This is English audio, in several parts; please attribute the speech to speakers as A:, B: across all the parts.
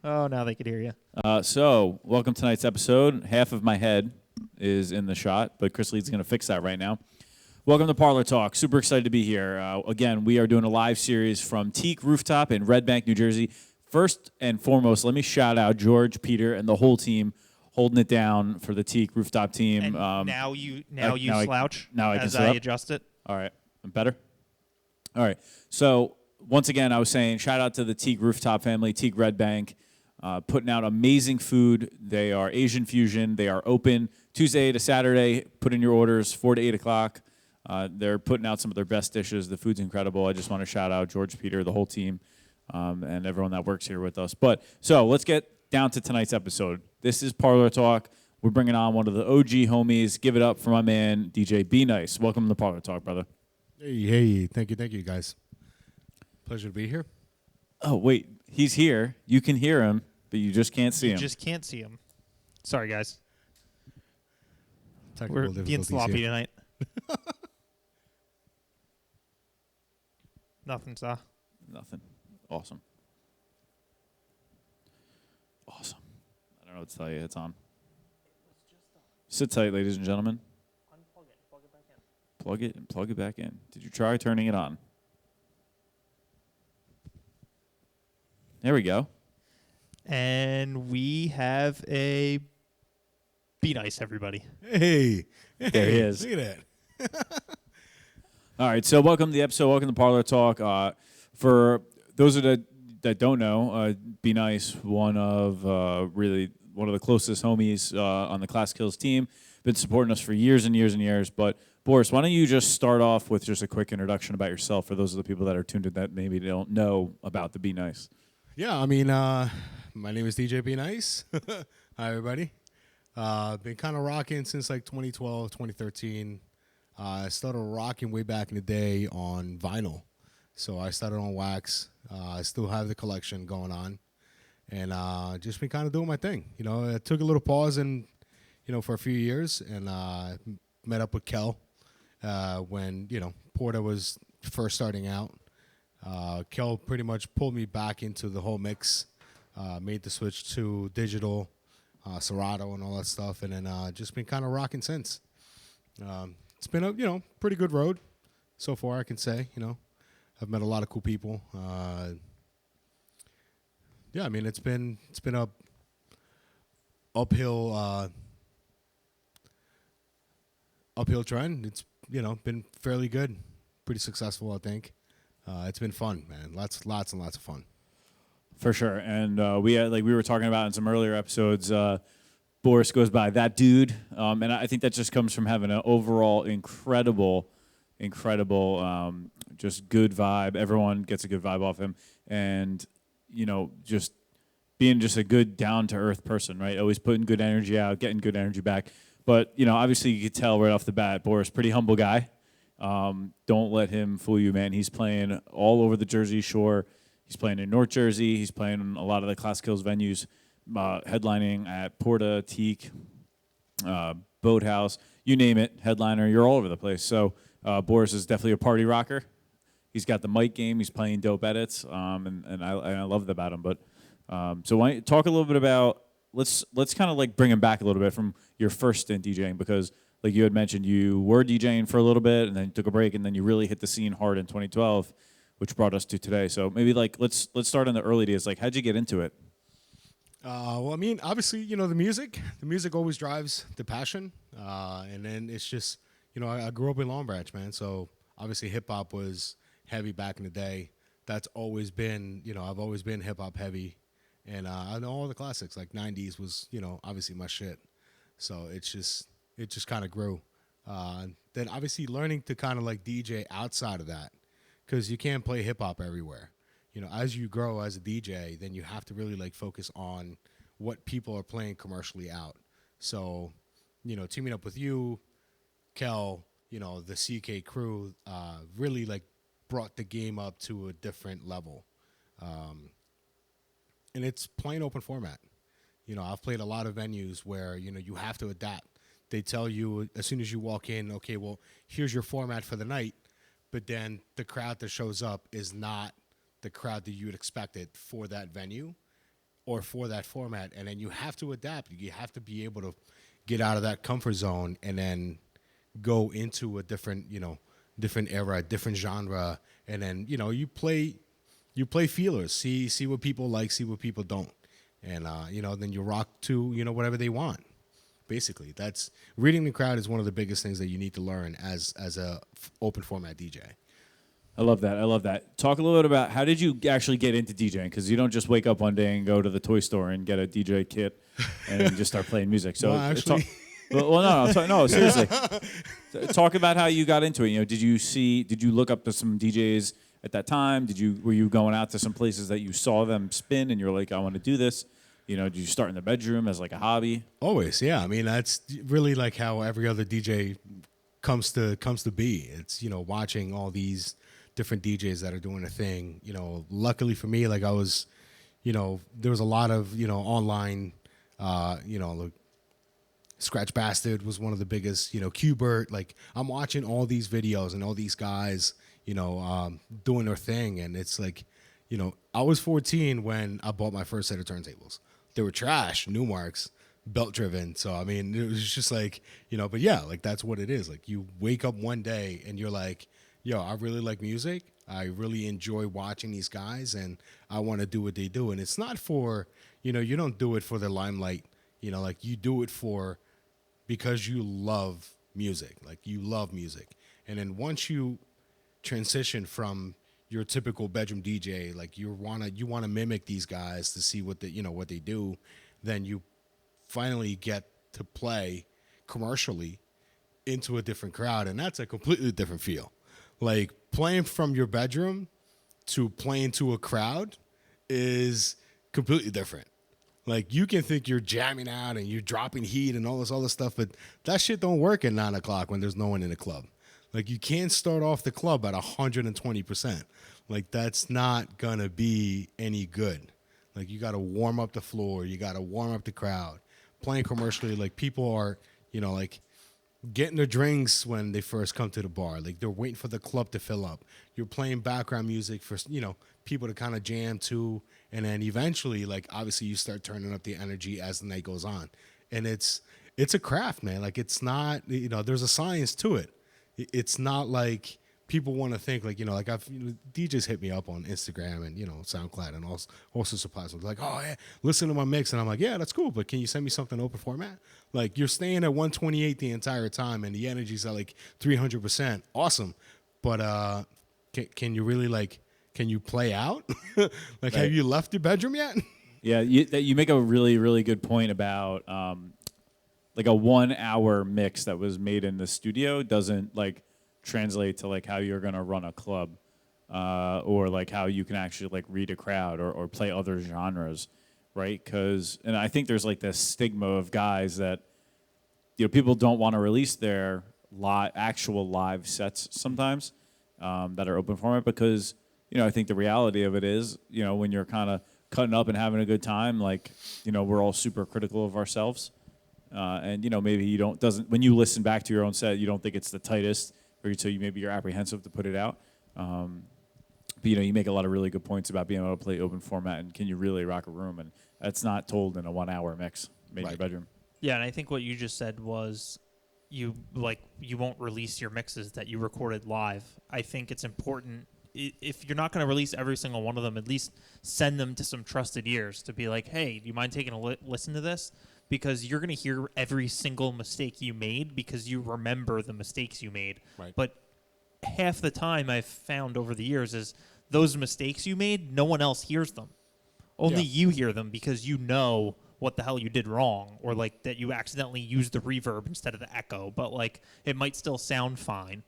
A: Oh, now they could hear you.
B: Welcome to tonight's episode. Half of my head is in the shot, but Chris Lee's going to fix that right now. Welcome to Parlor Talk. Super excited to be here. Again, we are doing a live series from Teak Rooftop in Red Bank, New Jersey. First and foremost, let me shout out George, Peter, and the whole team holding it down for the Teak Rooftop team.
A: And now you slouch
B: now I can
A: as
B: sit
A: I
B: up?
A: adjust it.
B: All right, better? All right. So once again, I was saying shout out to the Teak Rooftop family, Teak Red Bank, putting out amazing food. They are Asian fusion. They are open Tuesday to Saturday. Put in your orders 4 to 8 o'clock. They're putting out some of their best dishes. The food's incredible. I just want to shout out George, Peter, the whole team, and everyone that works here with us. So let's get down to tonight's episode. This is Parlor Talk. We're bringing on one of the OG homies. Give it up for my man, DJ Be Nice. Welcome to Parlor Talk, brother.
C: Hey, thank you, guys. Pleasure to be here.
B: Oh, wait, he's here. You can hear him, but you just can't see
A: You
B: him.
A: just can't see him. Sorry, guys.
C: Technical
A: We're
C: difficulties
A: being sloppy
C: here.
A: tonight. Nothing, sir.
B: Nothing. Awesome. I don't know what to tell you. It's on. Sit tight, ladies and gentlemen.
A: Unplug it. Plug it back in.
B: Plug it and plug it back in. Did you try turning it on? There we go.
A: And we have a Be Nice, everybody.
C: Hey,
B: There he is.
C: Look at that.
B: All right, so welcome to the episode. Welcome to Parlor Talk. For those that don't know, Be Nice, one of the closest homies on the Class Kills team. Been supporting us for years and years and years. But Boris, why don't you just start off with just a quick introduction about yourself for those of the people that are tuned in that maybe don't know about the Be Nice.
C: Yeah, I mean, my name is DJ Be Nice. Hi, everybody. Been kind of rocking since like 2012, 2013. I started rocking way back in the day on vinyl. So I started on wax. I still have the collection going on. And just been kind of doing my thing. You know, I took a little pause for a few years and met up with Kel when, Porter was first starting out. Kel pretty much pulled me back into the whole mix, made the switch to digital, Serato and all that stuff, and then just been kind of rocking since. It's been a pretty good road so far, I can say. I've met a lot of cool people. Yeah, I mean it's been a uphill trend. It's been fairly good, pretty successful, I think. It's been fun, man. Lots and lots of fun.
B: For sure. And we were talking about in some earlier episodes, Boris goes by that dude. And I think that just comes from having an overall incredible, just good vibe. Everyone gets a good vibe off him. And, just being just a good down-to-earth person, right? Always putting good energy out, getting good energy back. But, obviously you could tell right off the bat, Boris, pretty humble guy. Don't let him fool you, man. He's playing all over the Jersey Shore. He's playing in North Jersey. He's playing in a lot of the Class Kills venues, headlining at Porta, Teak, Boathouse, you name it, headliner. You're all over the place. So Boris is definitely a party rocker. He's got the mic game. He's playing dope edits, and I love that about him. But so why don't you talk a little bit about let's kind of like bring him back a little bit from your first stint DJing, because like you had mentioned, you were DJing for a little bit and then took a break, and then you really hit the scene hard in 2012, which brought us to today. So maybe like let's start in the early days. Like, how'd you get into it?
C: Well, I mean, obviously, the music always drives the passion. And then it's just, I grew up in Long Branch, man. So obviously hip hop was heavy back in the day. That's always been, I've always been hip hop heavy. And I know all the classics, like 90s was, obviously my shit. So it just kind of grew. Then obviously learning to kind of like DJ outside of that, because you can't play hip hop everywhere. As you grow as a DJ, then you have to really like focus on what people are playing commercially out. So, teaming up with you, Kel, the CK crew, really like brought the game up to a different level. And it's plain open format. I've played a lot of venues where, you have to adapt. They tell you as soon as you walk in, okay, well, here's your format for the night. But then the crowd that shows up is not the crowd that you would expect it for that venue. or for that format, and then you have to adapt. You have to be able to get out of that comfort zone and then go into a different, different era, different genre, and then you play feelers, see what people like, see what people don't, and then you rock to whatever they want. Basically, that's reading the crowd is one of the biggest things that you need to learn as a open format DJ.
B: I love that. I love that. Talk a little bit about how did you actually get into DJing? Because you don't just wake up one day and go to the toy store and get a DJ kit and just start playing music. So,
C: Well, actually,
B: no, seriously. Talk about how you got into it. Did you look up to some DJs at that time? Were you going out to some places that you saw them spin and you're like, I want to do this? Did you start in the bedroom as like a hobby?
C: always, yeah. I mean, that's really like how every other DJ comes to be. It's watching all these different DJs that are doing a thing. Luckily for me, like I was, there was a lot of online, like Scratch Bastard was one of the biggest. Qbert. Like I'm watching all these videos and all these guys, doing their thing, and it's like, I was 14 when I bought my first set of turntables. They were trash, Newmarks, belt driven. So I mean, it was just like, but yeah, like that's what it is. Like you wake up one day and you're like, yo, I really like music. I really enjoy watching these guys, and I want to do what they do. And it's not for, you don't do it for the limelight. Like you do it because you love music. Like you love music. And then once you transition from your typical bedroom DJ, like you wanna mimic these guys to see what they do, then you finally get to play commercially into a different crowd, and that's a completely different feel. Like playing from your bedroom to playing to a crowd is completely different. Like you can think you're jamming out and you're dropping heat and all this other stuff, but that shit don't work at 9 o'clock when there's no one in the club. Like you can't start off the club at 120%. Like that's not gonna be any good. Like you gotta warm up the floor, you gotta warm up the crowd. Playing commercially, like people are, like getting their drinks when they first come to the bar. Like they're waiting for the club to fill up. You're playing background music for, people to kind of jam to. And then eventually, like obviously you start turning up the energy as the night goes on. And it's a craft, man. Like it's not, there's a science to it. It's not like people want to think like, like I've, DJs hit me up on Instagram and, SoundCloud and all sorts of platforms. Like, oh, yeah, listen to my mix. And I'm like, yeah, that's cool. But can you send me something open format? Like you're staying at 128 the entire time and the energy's at like 300%. Awesome. But can you really can you play out? Like, right. Have you left your bedroom yet?
B: Yeah, you make a really, really good point about like a 1 hour mix that was made in the studio doesn't like translate to like how you're gonna run a club or like how you can actually like read a crowd or play other genres, right? And I think there's like this stigma of guys that people don't want to release their actual live sets sometimes that are open format because I think the reality of it is when you're kind of cutting up and having a good time, like we're all super critical of ourselves, and maybe when you listen back to your own set, you don't think it's the tightest. Or so maybe you're apprehensive to put it out. But you make a lot of really good points about being able to play open format and can you really rock a room, and that's not told in a 1 hour mix made in your bedroom.
A: Yeah, and I think what you just said was you won't release your mixes that you recorded live. I think it's important if you're not going to release every single one of them, at least send them to some trusted ears to be like, hey, do you mind taking a listen to this? Because you're going to hear every single mistake you made because you remember the mistakes you made.
C: Right.
A: But half the time I've found over the years is those mistakes you made, no one else hears them. Only you hear them because you know what the hell you did wrong or like that you accidentally used the reverb instead of the echo. But like it might still sound fine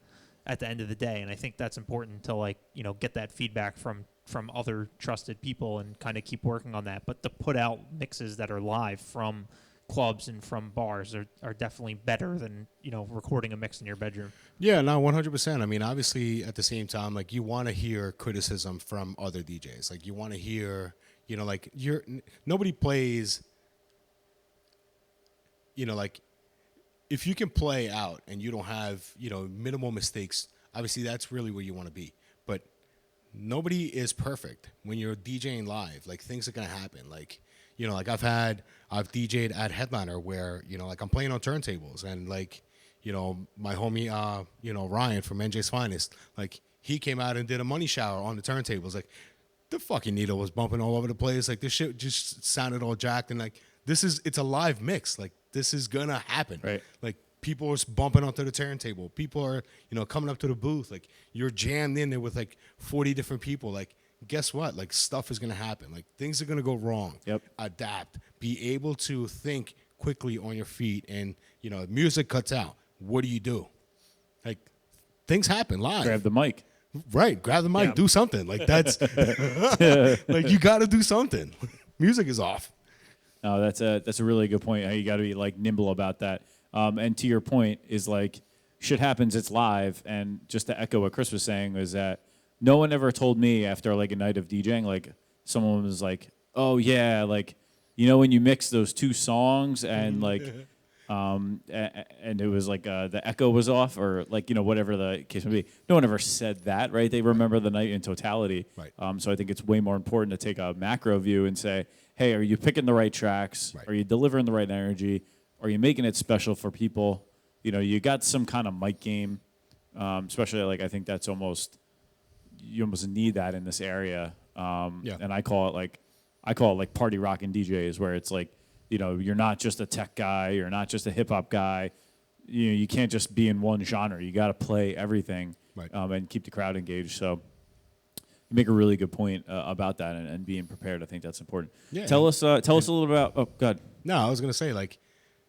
A: at the end of the day. And I think that's important to get that feedback from other trusted people and kind of keep working on that. But to put out mixes that are live from clubs and from bars are definitely better than recording a mix in your bedroom.
C: Yeah, no, 100%. I mean, obviously at the same time, like you want to hear criticism from other DJs. Like you want to hear, like nobody plays, like if you can play out and you don't have, minimal mistakes, obviously that's really where you want to be. But nobody is perfect when you're DJing live. Like things are gonna happen. Like, you know, like I've DJ'd at Headliner where, you know, like I'm playing on turntables and like, you know, my homie you know, Ryan from NJ's Finest, like he came out and did a money shower on the turntables. Like the fucking needle was bumping all over the place. Like this shit just sounded all jacked, and like it's a live mix. Like this is gonna happen.
B: Right.
C: Like people are bumping onto the turntable. People are, you know, coming up to the booth. Like you're jammed in there with like 40 different people. Like guess what? Like stuff is gonna happen. Like things are gonna go wrong.
B: Yep.
C: Adapt. Be able to think quickly on your feet. And you know, music cuts out. What do? Like things happen live.
B: Grab the mic.
C: Right, grab the mic,
A: Yeah.
C: do something. Like that's like you got to do something. Music is off.
B: No, that's a really good point. How you got to be like nimble about that. And to your point is like shit happens. It's live, and just to echo what Chris was saying was that no one ever told me after like a night of DJing, like someone was like, "Oh yeah, like you know when you mix those two songs and like." And it was like the echo was off, or like you know whatever the case may be. No one ever said that, right? They remember the night in totality.
C: Right.
B: So I think it's way more important to take a macro view and say, hey, are you picking the right tracks?
C: Right.
B: Are you delivering the right energy? Are you making it special for people? You know, you got some kind of mic game, especially like I think that's you almost need that in this area.
C: Yeah.
B: And I call it like party rocking DJs, where it's like, you know, you're not just a tech guy, you're not just a hip hop guy. You know, you can't just be in one genre. You got to play everything,
C: Right.
B: And keep the crowd engaged. So you make a really good point about that, and being prepared. I think that's important.
C: Yeah.
B: Tell us a little about. Oh, go ahead.
C: No, I was gonna say like,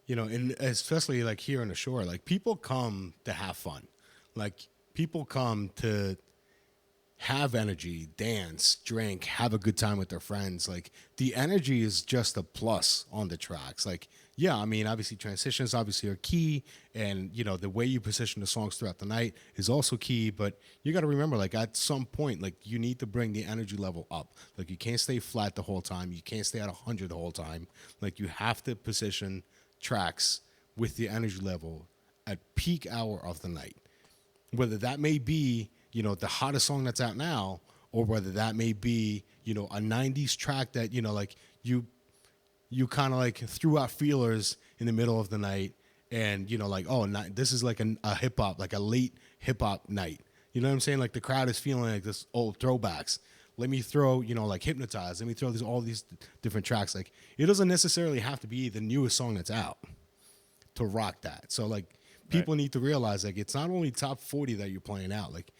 C: you know, and especially like here on the shore, like people come to have fun. Like people come to have energy, dance, drink, have a good time with their friends. Like the energy is just a plus on the tracks. Like, yeah, I mean, obviously transitions obviously are key, and you know the way you position the songs throughout the night is also key. But you got to remember, like at some point, like you need to bring the energy level up. Like you can't stay flat the whole time. You can't stay at 100 the whole time. Like you have to position tracks with the energy level at peak hour of the night, whether that may be, you know, the hottest song that's out now, or whether that may be, you know, a 90s track that, you know, like you kind of like threw out feelers in the middle of the night, and, you know, like, oh, this is like a hip hop, like a late hip hop night. You know what I'm saying? Like the crowd is feeling like this old throwbacks. Let me throw, you know, like Hypnotize. Let me throw all these different tracks. Like it doesn't necessarily have to be the newest song that's out to rock that. So like people need to realize like it's not only top 40 that you're playing out. Like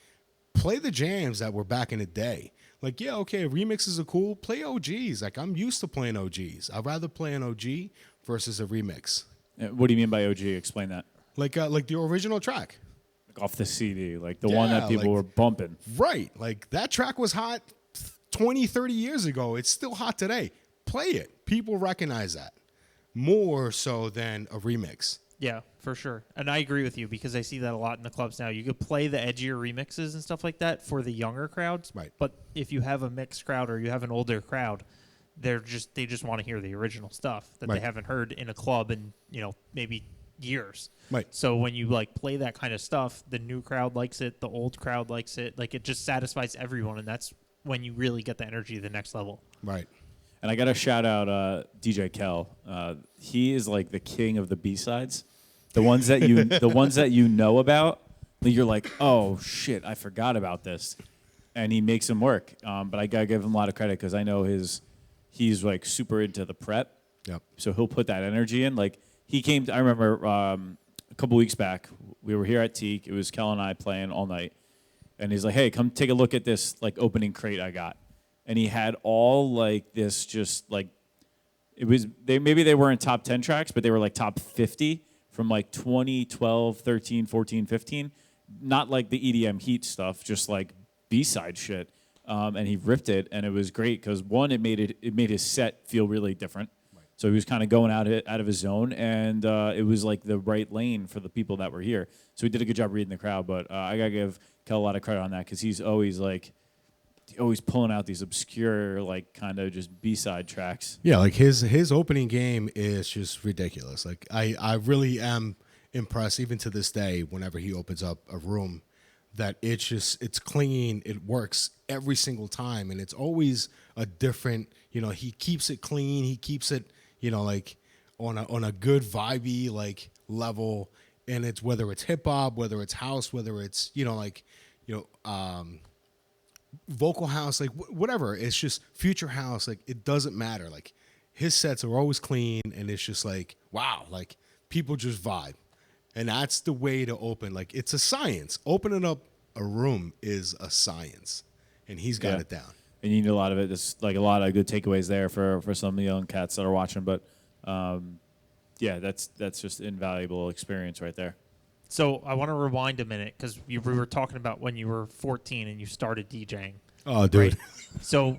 C: play the jams that were back in the day. Like, yeah, okay, remixes are cool. Play OGs. Like, I'm used to playing OGs. I'd rather play an OG versus a remix.
B: What do you mean by OG? Explain that.
C: Like the original track.
B: Like off the CD, like the one that people
C: like-
B: were bumping.
C: Right. Like, that track was hot 20, 30 years ago. It's still hot today. Play it. People recognize that more so than a remix.
A: Yeah, for sure. And I agree with you because I see that a lot in the clubs now. You could play the edgier remixes and stuff like that for the younger crowds.
C: Right.
A: But if you have a mixed crowd or you have an older crowd, they just want to hear the original stuff that
C: Right.
A: they haven't heard in a club in, you know, maybe years.
C: Right.
A: So when you like play that kind of stuff, the new crowd likes it, the old crowd likes it. Like it just satisfies everyone, and that's when you really get the energy to the next level.
C: Right.
B: And I got to shout out DJ Kel. He is like the king of the B-sides. The ones that you know about, you're like, oh shit, I forgot about this, and he makes them work. But I gotta give him a lot of credit because I know he's like super into the prep.
C: Yep.
B: So he'll put that energy in. Like he came. I remember a couple weeks back, we were here at Teak. It was Kel and I playing all night, and he's like, hey, come take a look at this like opening crate I got, and he had all like this just like it was maybe they weren't top 10 tracks, but they were like top 50. From like 2012, 13, 14, 15. Not like the EDM heat stuff, just like B-side shit. And he ripped it, and it was great because one, it made his set feel really different. Right. So he was kind of going out of his zone, and it was like the right lane for the people that were here. So he did a good job reading the crowd. But I gotta give Kel a lot of credit on that because he's always pulling out these obscure, like kind of just B-side tracks.
C: Yeah, like his opening game is just ridiculous. Like I really am impressed even to this day whenever he opens up a room that it's clean, it works every single time, and it's always a different, he keeps it clean, he keeps it, like on a good vibey like level, and it's whether it's hip hop, whether it's house, whether it's vocal house, like whatever, it's just future house, like it doesn't matter, like his sets are always clean, and it's just like, wow, like people just vibe. And that's the way to open. Like, it's a science. Opening up a room is a science, and he's got it down.
B: And you need a lot of it. There's like a lot of good takeaways there for some of the young cats that are watching. But that's just invaluable experience right there.
A: So I want to rewind a minute because we were talking about when you were 14 and you started DJing.
C: Oh, dude.
A: Right? So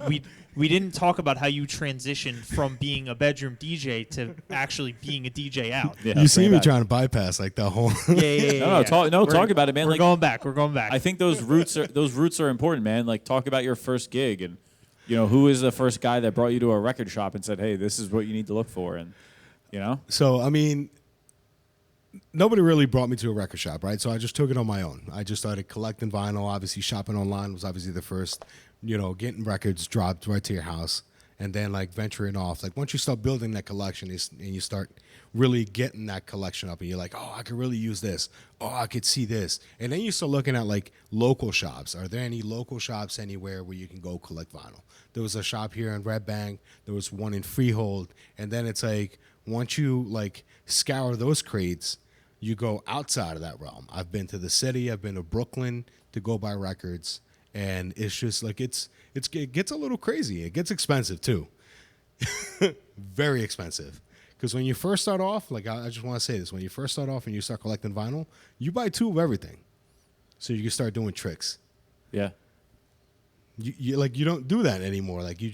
A: we didn't talk about how you transitioned from being a bedroom DJ to actually being a DJ out.
B: Yeah,
C: you see me trying to bypass like the whole.
A: Yeah.
B: Talk about it, man.
A: We're going back. We're going back.
B: I think those roots are important, man. Like, talk about your first gig, and who is the first guy that brought you to a record shop and said, "Hey, this is what you need to look for," and
C: So I mean, nobody really brought me to a record shop, right? So I just took it on my own. I just started collecting vinyl. Obviously, shopping online was obviously the first. Getting records dropped right to your house, and then like venturing off. Like once you start building that collection, and you start really getting that collection up, and you're like, oh, I could really use this. Oh, I could see this. And then you start looking at like local shops. Are there any local shops anywhere where you can go collect vinyl? There was a shop here in Red Bank. There was one in Freehold. And then it's like once you like scour those crates, you go outside of that realm. I've been to the city. I've been to Brooklyn to go buy records. And it's just like it gets a little crazy. It gets expensive too, very expensive. Because when you first start off, like I just want to say this: when you first start off and you start collecting vinyl, you buy 2 of everything, so you can start doing tricks.
B: Yeah.
C: You don't do that anymore. Like you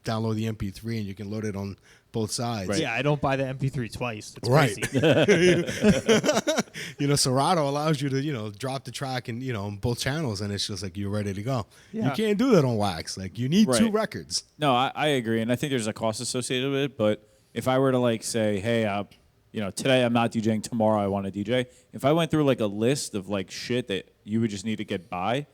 C: download the MP3 and you can load it on both sides.
A: Right. Yeah, I don't buy the MP3 twice. It's
C: right.
A: crazy.
C: Serato allows you to, drop the track and, on both channels, and it's just like you're ready to go.
A: Yeah.
C: You can't do that on wax. Like you need 2 records.
B: No, I agree. And I think there's a cost associated with it. But if I were to like say, hey, today I'm not DJing, tomorrow I want to DJ. If I went through like a list of like shit that you would just need to get by,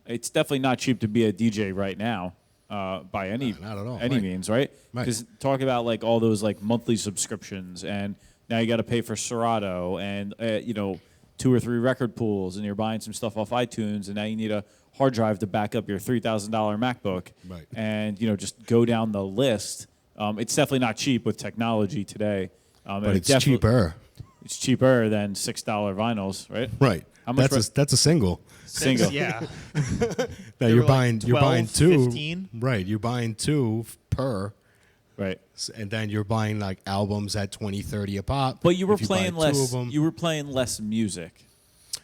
B: it's definitely not cheap to be a DJ right now. By any
C: not at all.
B: Any means, right? Because talk about like all those like monthly subscriptions, and now you got to pay for Serato and 2 or 3 record pools, and you're buying some stuff off iTunes, and now you need a hard drive to back up your $3,000 MacBook,
C: right?
B: And just go down the list. It's definitely not cheap with technology today,
C: but it's cheaper.
B: It's cheaper than $6 vinyls, right?
C: Right.
B: How much?
C: That's a single.
B: Single.
A: Yeah.
C: Now you're buying 2.
A: 15?
C: Right. You're buying 2 per.
B: Right.
C: And then you're buying like albums at 20, 30 a pop.
B: But you were playing less. You were playing less music.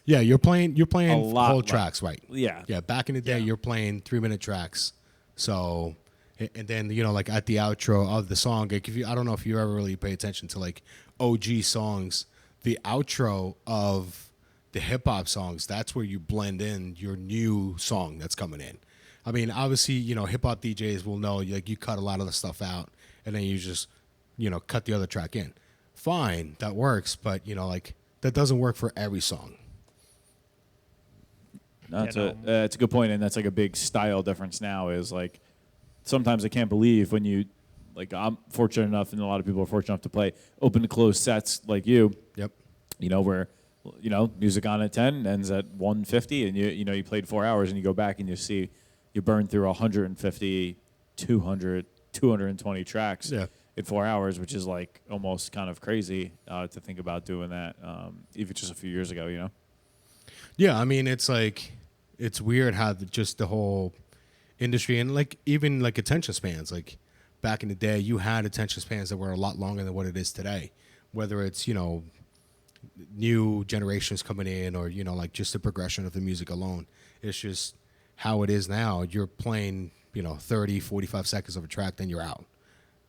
C: Yeah, you're playing
B: a lot
C: whole tracks, right?
B: Yeah.
C: Yeah. Back in the day, you're playing 3-minute tracks. So, and then like at the outro of the song, like I don't know if you ever really pay attention to like OG songs, the outro of the hip hop songs, that's where you blend in your new song that's coming in. I mean, obviously, hip hop DJs will know, like, you cut a lot of the stuff out and then you just, cut the other track in. Fine, that works, but, like, that doesn't work for every song.
B: No, that's a good point, and that's like a big style difference now is like sometimes I can't believe when you, like, I'm fortunate enough, and a lot of people are fortunate enough to play open to close sets like you.
C: Yep.
B: Where music on at 10 ends at 1:50, and you played 4 hours, and you go back and you see you burn through 150, 200, 220 tracks in 4 hours, which is like almost kind of crazy to think about doing that, even just a few years ago.
C: Yeah, I mean, it's like it's weird how just the whole industry and like even like attention spans. Like back in the day, you had attention spans that were a lot longer than what it is today. Whether it's new generations coming in or like just the progression of the music alone, it's just how it is now. You're playing 30 45 seconds of a track, then you're out.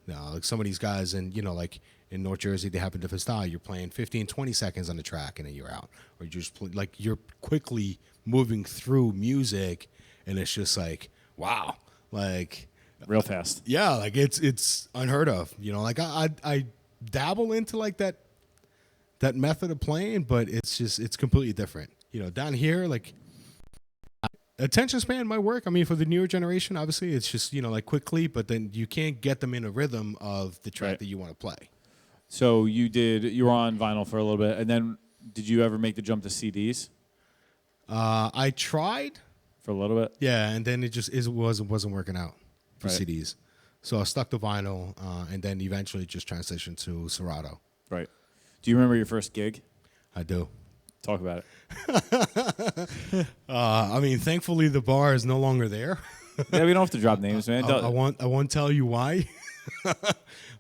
C: Like some of these guys in like in North Jersey, they have a different style. You're playing 15 20 seconds on the track and then you're out, or you just like you're quickly moving through music, and it's just like wow, like
B: real fast.
C: Yeah, like it's unheard of. Like I dabble into like that method of playing, but it's completely different. down here, like attention span might work. I mean, for the newer generation, obviously, it's just like quickly, but then you can't get them in a rhythm of the track
B: Right.
C: that you want to play.
B: So you were on vinyl for a little bit, and then did you ever make the jump to CDs
C: I tried,
B: for a little bit?
C: yeah, and then it wasn't working out for
B: Right.
C: CDs. So I stuck to vinyl, and then eventually just transitioned to Serato.
B: Right. Do you remember your first gig?
C: I do.
B: Talk about it.
C: I mean, thankfully the bar is no longer there.
B: Yeah, we don't have to drop names, man.
C: I won't tell you why.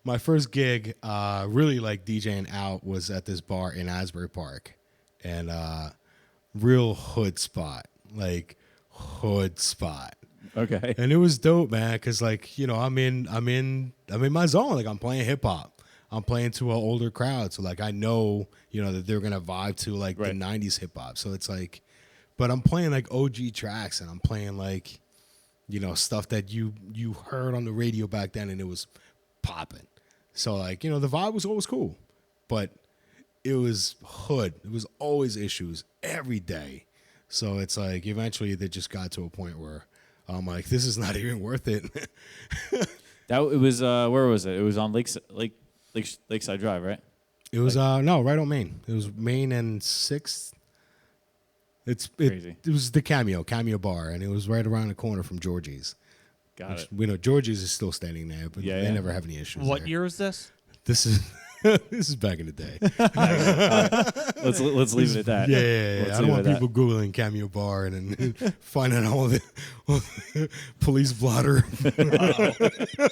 C: My first gig, really like DJing out, was at this bar in Asbury Park, and real hood spot, like hood spot.
B: Okay.
C: And it was dope, man, because I'm in my zone. Like I'm playing hip hop. I'm playing to an older crowd, so like I know that they're gonna vibe to like
B: Right.
C: the '90s hip hop. So it's like, but I'm playing like OG tracks, and I'm playing like stuff that you heard on the radio back then, and it was popping. So like the vibe was always cool, but it was hood. It was always issues every day. So it's like eventually they just got to a point where I'm like, this is not even worth it.
B: It was where was it? It was on Lakeside Drive, right?
C: It was no, right on Main. It was Main and 6th.
B: Crazy.
C: It was the Cameo bar, and it was right around the corner from Georgie's.
B: Got
C: Which,
B: it.
C: we know Georgie's is still standing there, but
B: Yeah,
C: they
B: yeah.
C: never have any issues.
A: What
C: there.
A: year is this?
C: This is this is back in the day.
B: Let's leave it at that.
C: Yeah.
B: Let's
C: I don't
B: leave
C: want
B: it at
C: people Googling Cameo Bar and finding all the police blotter.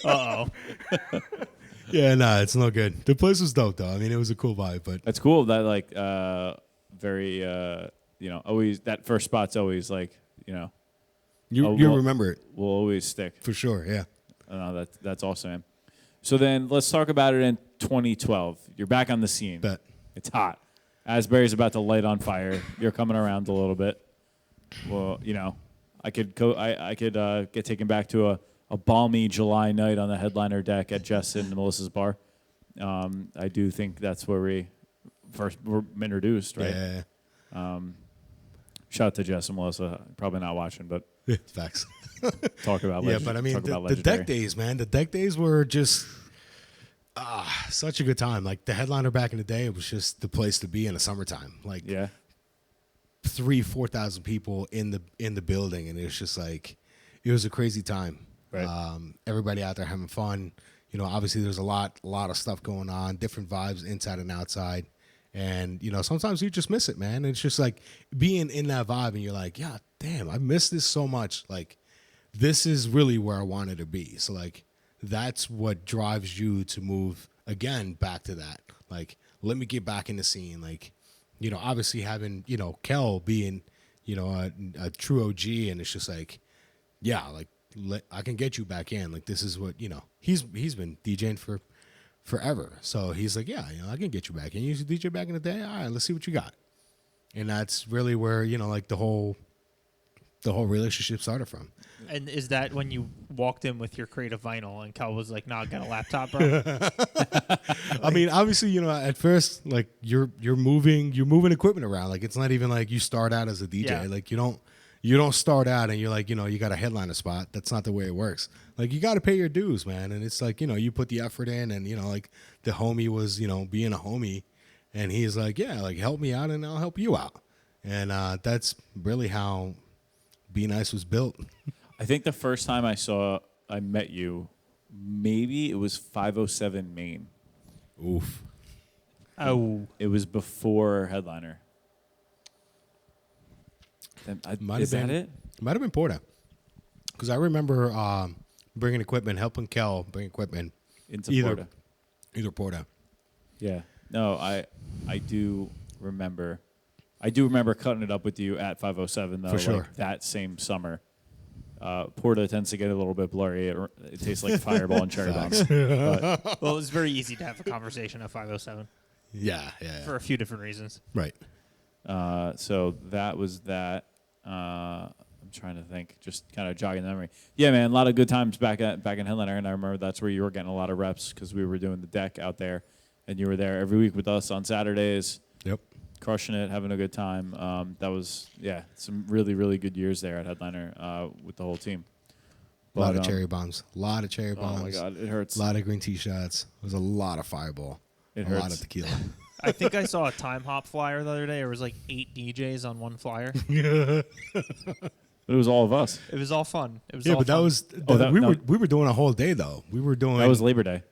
A: Uh-oh.
C: Yeah, nah, it's no good. The place was dope, though. I mean, it was a cool vibe, but
B: That's cool. That very always that first spot's always like
C: you
B: Oh,
C: you
B: well-
C: remember it
B: will always stick.
C: for sure. Yeah.
B: That's awesome, man. So then let's talk about it in 2012. You're back on the scene.
C: Bet.
B: It's hot. Asbury's about to light on fire. You're coming around a little bit. Well, I could get taken back to a balmy July night on the headliner deck at Jess and Melissa's bar. I do think that's where we first were introduced, right?
C: Yeah.
B: Shout out to Jess and Melissa. Probably not watching, but
C: Facts.
B: talk about
C: Yeah, but I mean,
B: talk about
C: the deck
B: legendary.
C: days, man. The deck days were just such a good time. Like the headliner back in the day, it was just the place to be in the summertime. Like
B: Yeah.
C: 3,000-4,000 people in the building, and it was just like it was a crazy time.
B: Right.
C: Everybody out there having fun. Obviously there's a lot of stuff going on, different vibes inside and outside. And sometimes you just miss it, man. It's just like being in that vibe, and you're like, yeah, damn, I miss this so much. Like, this is really where I wanted to be. So like, that's what drives you to move again back to that. Like, let me get back in the scene. Like, obviously having Kel being a true OG, and it's just like, yeah, like I can get you back in. Like, this is what he's been DJing for forever. So he's like, yeah, I can get you back in. You used to DJ back in the day. All right, let's see what you got. And that's really where like the whole relationship started from.
A: And is that when you walked in with your crate of vinyl and Cal was like, "Nah, get a laptop, bro"?
C: I mean, obviously, at first, like you're moving equipment around. Like it's not even like you start out as a DJ.
A: Yeah.
C: Like you don't start out and you're like, you got a headliner spot. That's not the way it works. Like you got to pay your dues, man. And it's like, you put the effort in, and like the homie was, being a homie, and he's like, yeah, like help me out and I'll help you out. And that's really how Be Nice was built.
B: I think the first time I met you, maybe it was 507 Main.
C: Oof.
A: Oh,
B: It was before Headliner.
C: Might
B: Is
C: have
B: that
C: been.
B: it?
C: Might have been Porta. Because I remember bringing equipment, helping Kel bring equipment.
B: Into
C: Either-
B: Porta.
C: Either Porta.
B: Yeah. No, I do remember. I do remember cutting it up with you at 507 though.
C: For sure.
B: Like that same summer. Porta tends to get a little bit blurry. It tastes like Fireball and cherry bombs. But
A: well, it's very easy to have a conversation at 507
C: Yeah.
A: for a few different reasons.
C: Right.
B: so that was that. I'm trying to think, just kind of jogging the memory. Yeah, man, a lot of good times back in Headliner, and I remember that's where you were getting a lot of reps because we were doing the deck out there, and you were there every week with us on Saturdays.
C: Yep.
B: crushing it, having a good time. That was some really really good years there at Headliner with the whole team.
C: A lot of cherry bombs. A lot of cherry bombs.
B: Oh my God, it hurts.
C: A lot of green tea shots. It was a lot of Fireball.
B: It
C: a
B: hurts.
C: lot of tequila.
A: I think I saw a time hop flyer the other day. There was like 8 DJs on one flyer.
B: But it was all of us.
A: It was all fun. It was
C: Yeah,
A: all
C: but that
A: fun.
C: was we were doing a whole day though. We were doing
B: That was Labor Day.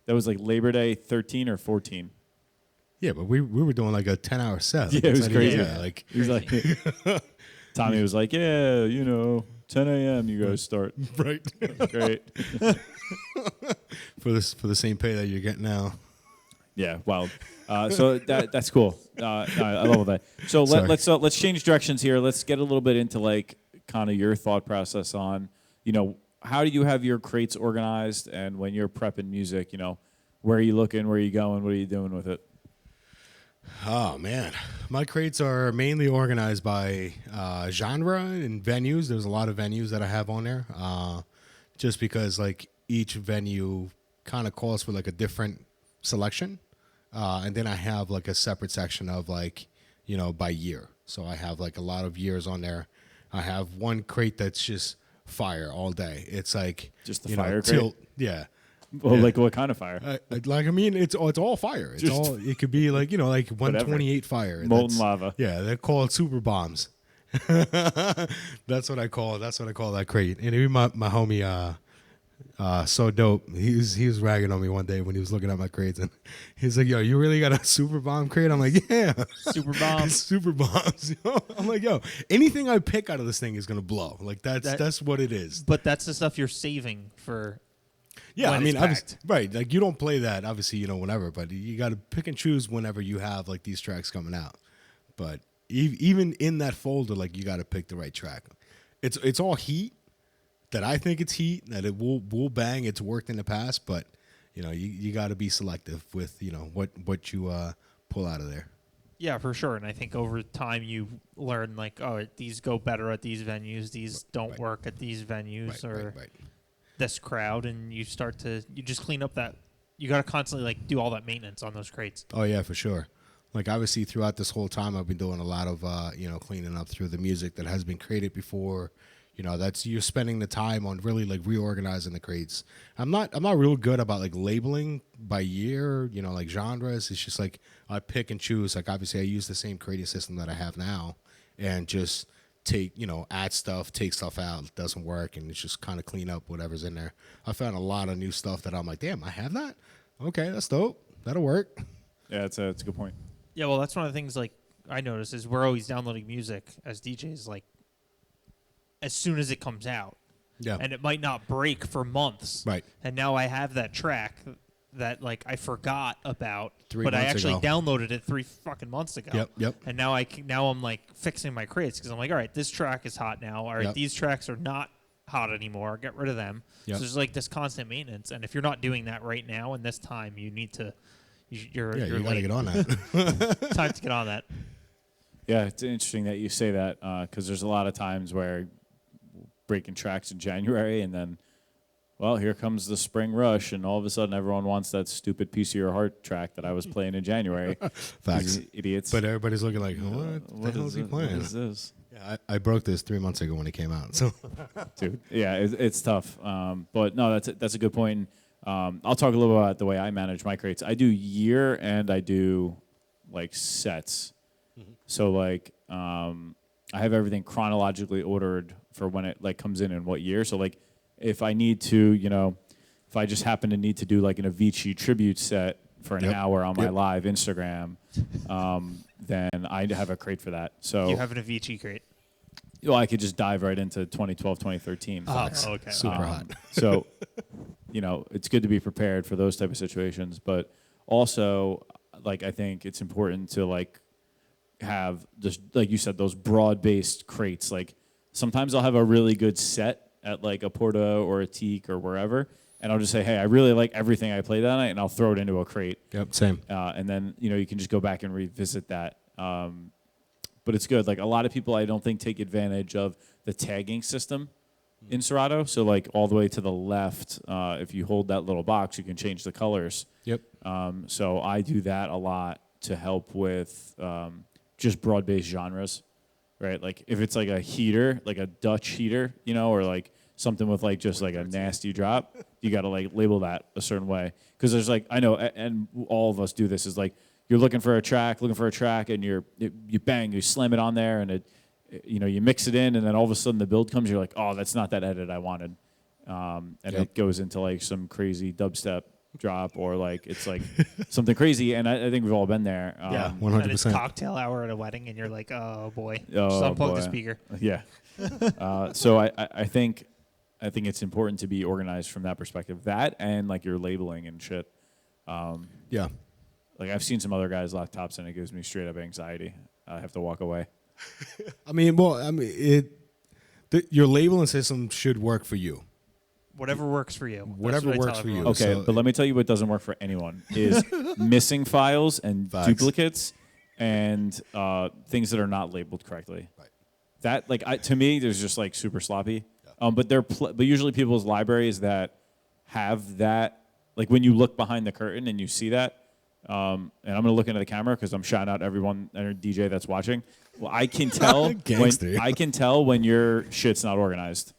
B: That was like Labor Day 13 or 14.
C: yeah, but we were doing like a 10-hour set.
B: Yeah, it was
C: It's not
B: crazy.
C: even- Yeah, like
B: He was like, Tommy was like, 10 a.m. you guys start.
C: right
B: Great.
C: for the same pay that you're getting now.
B: Yeah, wild. So that's cool. I love that. So
C: Sorry.
B: let's change directions here. Let's get a little bit into like kind of your thought process on, how do you have your crates organized, and when you're prepping music, where are you looking, where are you going, what are you doing with it?
C: Oh man, my crates are mainly organized by genre and venues. There's a lot of venues that I have on there, just because like each venue kind of calls for like a different selection, and then I have like a separate section of like by year. So I have like a lot of years on there. I have one crate that's just fire all day. It's like
B: Just the fire crate?
C: Yeah.
B: Well,
C: Yeah.
B: like what kind of fire?
C: It's all fire. It's
B: Just-
C: all. It could be like 128 fire.
B: Molten
C: That's-
B: lava.
C: Yeah, they're called super bombs. That's what I call that crate. And even my homie, so dope. He was ragging on me one day when he was looking at my crates, and he's like, "Yo, you really got a super bomb crate?" I'm like, "Yeah,
A: Super bombs.
C: super bombs." I'm like, "Yo, anything I pick out of this thing is gonna blow. Like that's what it is."
A: But that's the stuff you're saving for.
C: Yeah,
A: when
C: I mean,
A: it's packed.
C: right. Like you don't play that, obviously, whenever, but you got to pick and choose whenever you have like these tracks coming out. But even in that folder, like you got to pick the right track. It's all heat that I think it's heat that it will bang. It's worked in the past, but you got to be selective with what you pull out of there.
A: Yeah, for sure. And I think over time you learn like, oh, these go better at these venues. These don't
C: Right.
A: work at these venues or
C: Right.
A: this crowd, and you just clean up that. You got to constantly like do all that maintenance on those crates.
C: Oh yeah, for sure. Like obviously throughout this whole time, I've been doing a lot of cleaning up through the music that has been created before. That's you're spending the time on really like reorganizing the crates. I'm not real good about like labeling by year, like genres. It's just like I pick and choose. Like obviously I use the same crating system that I have now, and just take add stuff, take stuff out. It doesn't work, and it's just kind of clean up whatever's in there. I found a lot of new stuff that I'm like, damn, I have that. Okay, that's dope. That'll work.
B: Yeah, it's a good point.
A: Yeah, well, that's one of the things like I notice is we're always downloading music as DJs like as soon as it comes out.
C: Yeah.
A: And it might not break for months.
C: Right.
A: And now I have that track that like I forgot about,
C: 3
A: but I
C: months
A: actually
C: ago.
A: downloaded it 3 fucking months ago.
C: Yep.
A: And now I'm like fixing my crates because I'm like, all right, this track is hot now. All right,
C: Yep.
A: these tracks are not hot anymore. Get rid of them.
C: Yep.
A: So there's like this constant maintenance, and if you're not doing that right now in this time, you need to. You're
C: Yeah, you got to
A: late.
C: get on that.
A: Time to get on that.
B: Yeah, it's interesting that you say that because there's a lot of times where breaking tracks in January, and then, well, here comes the spring rush, and all of a sudden everyone wants that stupid piece of your heart track that I was playing in January.
C: Facts.
B: These idiots.
C: But everybody's looking like, what the hell is he playing?
B: What is this?
C: Yeah, I broke this 3 months ago when it came out. So
B: Dude, yeah, it's tough. But no, that's a good point. I'll talk a little about the way I manage my crates. I do year and I do like sets. So like I have everything chronologically ordered for when it like comes in and what year. So like if I need to, if I just happen to need to do like an Avicii tribute set for an
C: Yep.
B: hour on my
C: Yep.
B: live Instagram, then I have a crate for that. So
A: You have an Avicii crate.
B: well, I could just dive right into 2012, 2013.
A: Oh, okay.
C: super hot.
B: So, it's good to be prepared for those type of situations, but also, like, I think it's important to like have just like you said, those broad-based crates. Like, sometimes I'll have a really good set at like a Porta or a Teak or wherever, and I'll just say, hey, I really like everything I played that night, and I'll throw it into a crate.
C: Yep, same.
B: And then you can just go back and revisit that. But it's good. Like a lot of people, I don't think take advantage of the tagging system in Serato. So like all the way to the left, if you hold that little box, you can change the colors.
C: Yep.
B: So I do that a lot to help with just broad-based genres, right? Like if it's like a heater, like a Dutch heater, you know, or like something with like just like a nasty drop, you got to like label that a certain way. Because there's like, I know, and all of us do this, is like you're looking for a track, and you bang, you slam it on there, and you mix it in, and then all of a sudden the build comes, you're like, oh, that's not that edit I wanted. And it goes into like some crazy dubstep drop, or like it's like something crazy, and I think we've all been there.
A: Yeah,
C: 100%.
A: And it's cocktail hour at a wedding, and you're like, oh boy,
B: Oh,
A: just unplug
B: boy.
A: the speaker.
B: Yeah. So I think it's important to be organized from that perspective. That and like your labeling and shit.
C: Yeah.
B: Like I've seen some other guys' laptops, and it gives me straight up anxiety. I have to walk away.
C: Your labeling system should work for you.
A: Whatever works for you.
C: Whatever
A: That's what I
C: works
A: tell
C: for you.
A: everyone.
B: Okay,
C: So-
B: but let me tell you what doesn't work for anyone is missing files and
C: Facts.
B: duplicates and things that are not labeled correctly.
C: Right.
B: That to me, there's just like super sloppy. But but usually people's libraries that have that, like when you look behind the curtain and you see that, and I'm gonna look into the camera because I'm shouting out everyone, every DJ that's watching. Well, I can tell when your shit's not organized.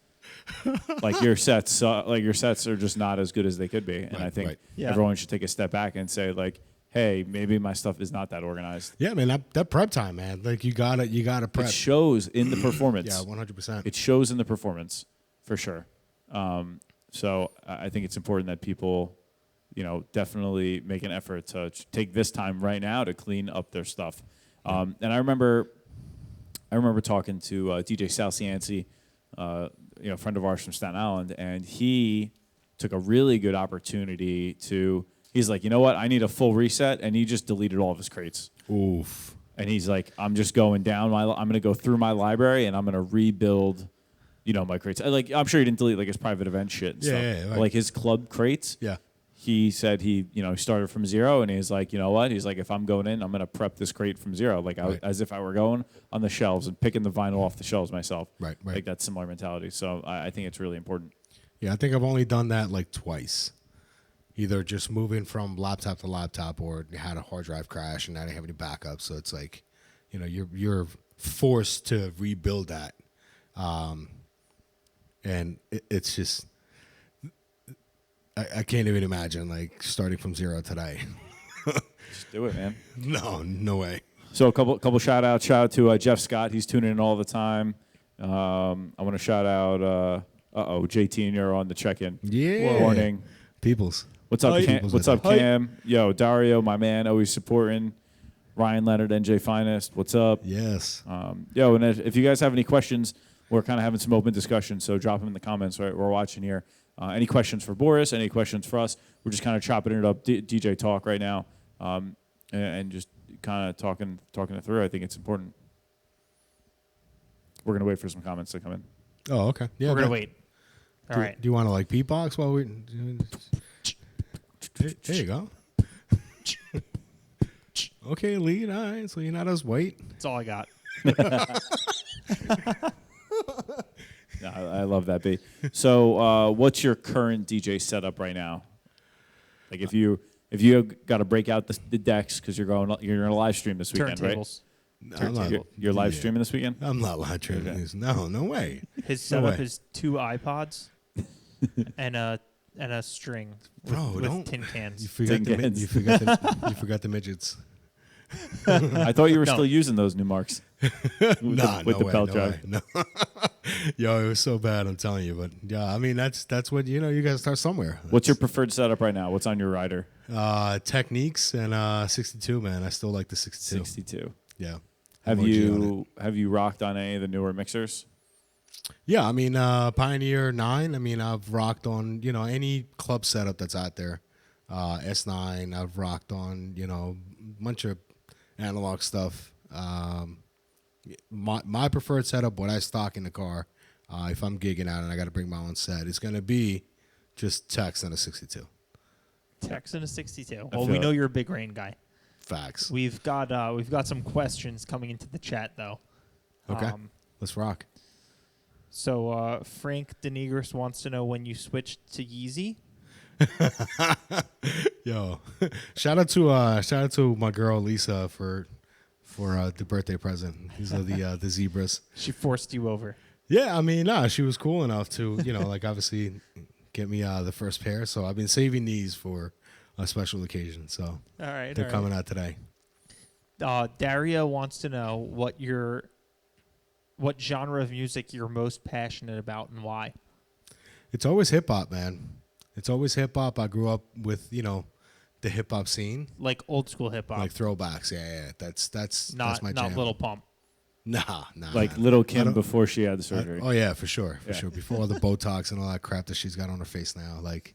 B: Like your sets are just not as good as they could be, and I think everyone should take a step back and say like, hey, maybe my stuff is not that organized.
C: Yeah, man, that prep time, man. Like you gotta prep.
B: It shows in the performance.
C: Yeah, 100%.
B: It shows in the performance for sure. So I think it's important that people, definitely make an effort to take this time right now to clean up their stuff. And I remember talking to DJ Sal Cianci, a friend of ours from Staten Island, and he took a really good opportunity to. He's like, you know what? I need a full reset, and he just deleted all of his crates.
C: Oof.
B: And he's like, I'm just going down. I'm going to go through my library, and I'm going to rebuild, my crates. I'm sure he didn't delete like his private event shit and stuff.
C: Yeah, right.
B: Like his club crates.
C: Yeah.
B: He said he started from zero, and he's like, you know what? He's like, if I'm going in, I'm going to prep this crate from zero, like as if I were going on the shelves and picking the vinyl off the shelves myself.
C: Right.
B: Like that similar mentality. So I think it's really important.
C: Yeah, I think I've only done that like twice. Either just moving from laptop to laptop, or had a hard drive crash and I didn't have any backup. So it's like, you're forced to rebuild that, and it's just I can't even imagine like starting from zero today.
B: Just do it, man.
C: No way.
B: So a couple shout outs. Shout out to Jeff Scott. He's tuning in all the time. I want to shout out JT and you're on the check-in.
C: Yeah.
B: Morning.
C: Peoples.
B: What's up, Cam?
C: Peoples
B: What's
C: with
B: up,
C: that.
B: Cam? Yo, Dario, my man, always supporting. Ryan Leonard, NJ Finest. What's up?
C: Yes.
B: And if you guys have any questions, we're kind of having some open discussion, so drop them in the comments. Right, we're watching here. Any questions for Boris? Any questions for us? We're just kind of chopping it up, DJ talk right now, and just kind of talking it through. I think it's important. We're gonna wait for some comments to come in.
C: Oh, okay. Yeah,
A: We're going to wait. All right.
C: Do you want to like beatbox while we? There you go. Okay, lead. All right, so you're not as white.
A: That's all I got.
B: I love that beat. So, what's your current DJ setup right now? Like, if you got to break out the decks because you're going to live stream this weekend,
A: Turntables.
C: No, I'm not,
B: You're live
C: yeah.
B: streaming this weekend?
C: I'm not live streaming
B: Okay.
C: this. No way.
A: His
C: No
A: setup
C: way.
A: is 2 iPods and a string with,
C: Bro,
A: with
C: don't-
A: tin
C: You
A: cans.
C: forgot
B: Tin cans.
C: you forgot the midgets.
B: I thought you were
A: No.
B: still using those new marks.
C: Nah,
B: with
C: no
B: the
C: way,
B: belt
C: no
B: drive.
C: way, no. Yo, it was so bad. I'm telling you, but yeah, I mean that's what you got to start somewhere.
B: What's your preferred setup right now? What's on your rider?
C: Techniques and 62, man. I still like the 62.
B: 62.
C: Yeah.
B: Have
C: I'm OG on it.
B: you rocked on any of the newer mixers?
C: Yeah, I mean Pioneer 9. I mean I've rocked on any club setup that's out there. S9. I've rocked on a bunch of analog stuff. My preferred setup, what I stock in the car, if I'm gigging out and I got to bring my own set, is going to be just text and a 62.
A: Tex and a 62.
B: I
A: Well,
B: feel
A: we
B: it.
A: know you're a big rain guy.
C: Facts.
A: We've got some questions coming into the chat though.
C: Okay. Let's rock.
A: So Frank Denegris wants to know when you switched to Yeezy.
C: Yo, shout out to my girl Lisa for the birthday present. These are the zebras.
A: She forced you over.
C: Yeah, I mean, nah, she was cool enough to, like obviously get me the first pair. So I've been saving these for a special occasion. So
A: All right.
C: they're coming out today.
A: Daria wants to know what genre of music you're most passionate about and why.
C: It's always hip hop, man. It's always hip hop. I grew up with, the hip hop scene,
A: Like old school hip hop,
C: like throwbacks. Yeah. That's
A: not
C: my jam.
A: Little Pump.
C: Nah.
B: Like Little
C: I
B: Kim
C: don't-
B: before she had the surgery.
C: Oh yeah, for sure.
B: Yeah.
C: Before all the Botox and all that crap that she's got on her face now. Like,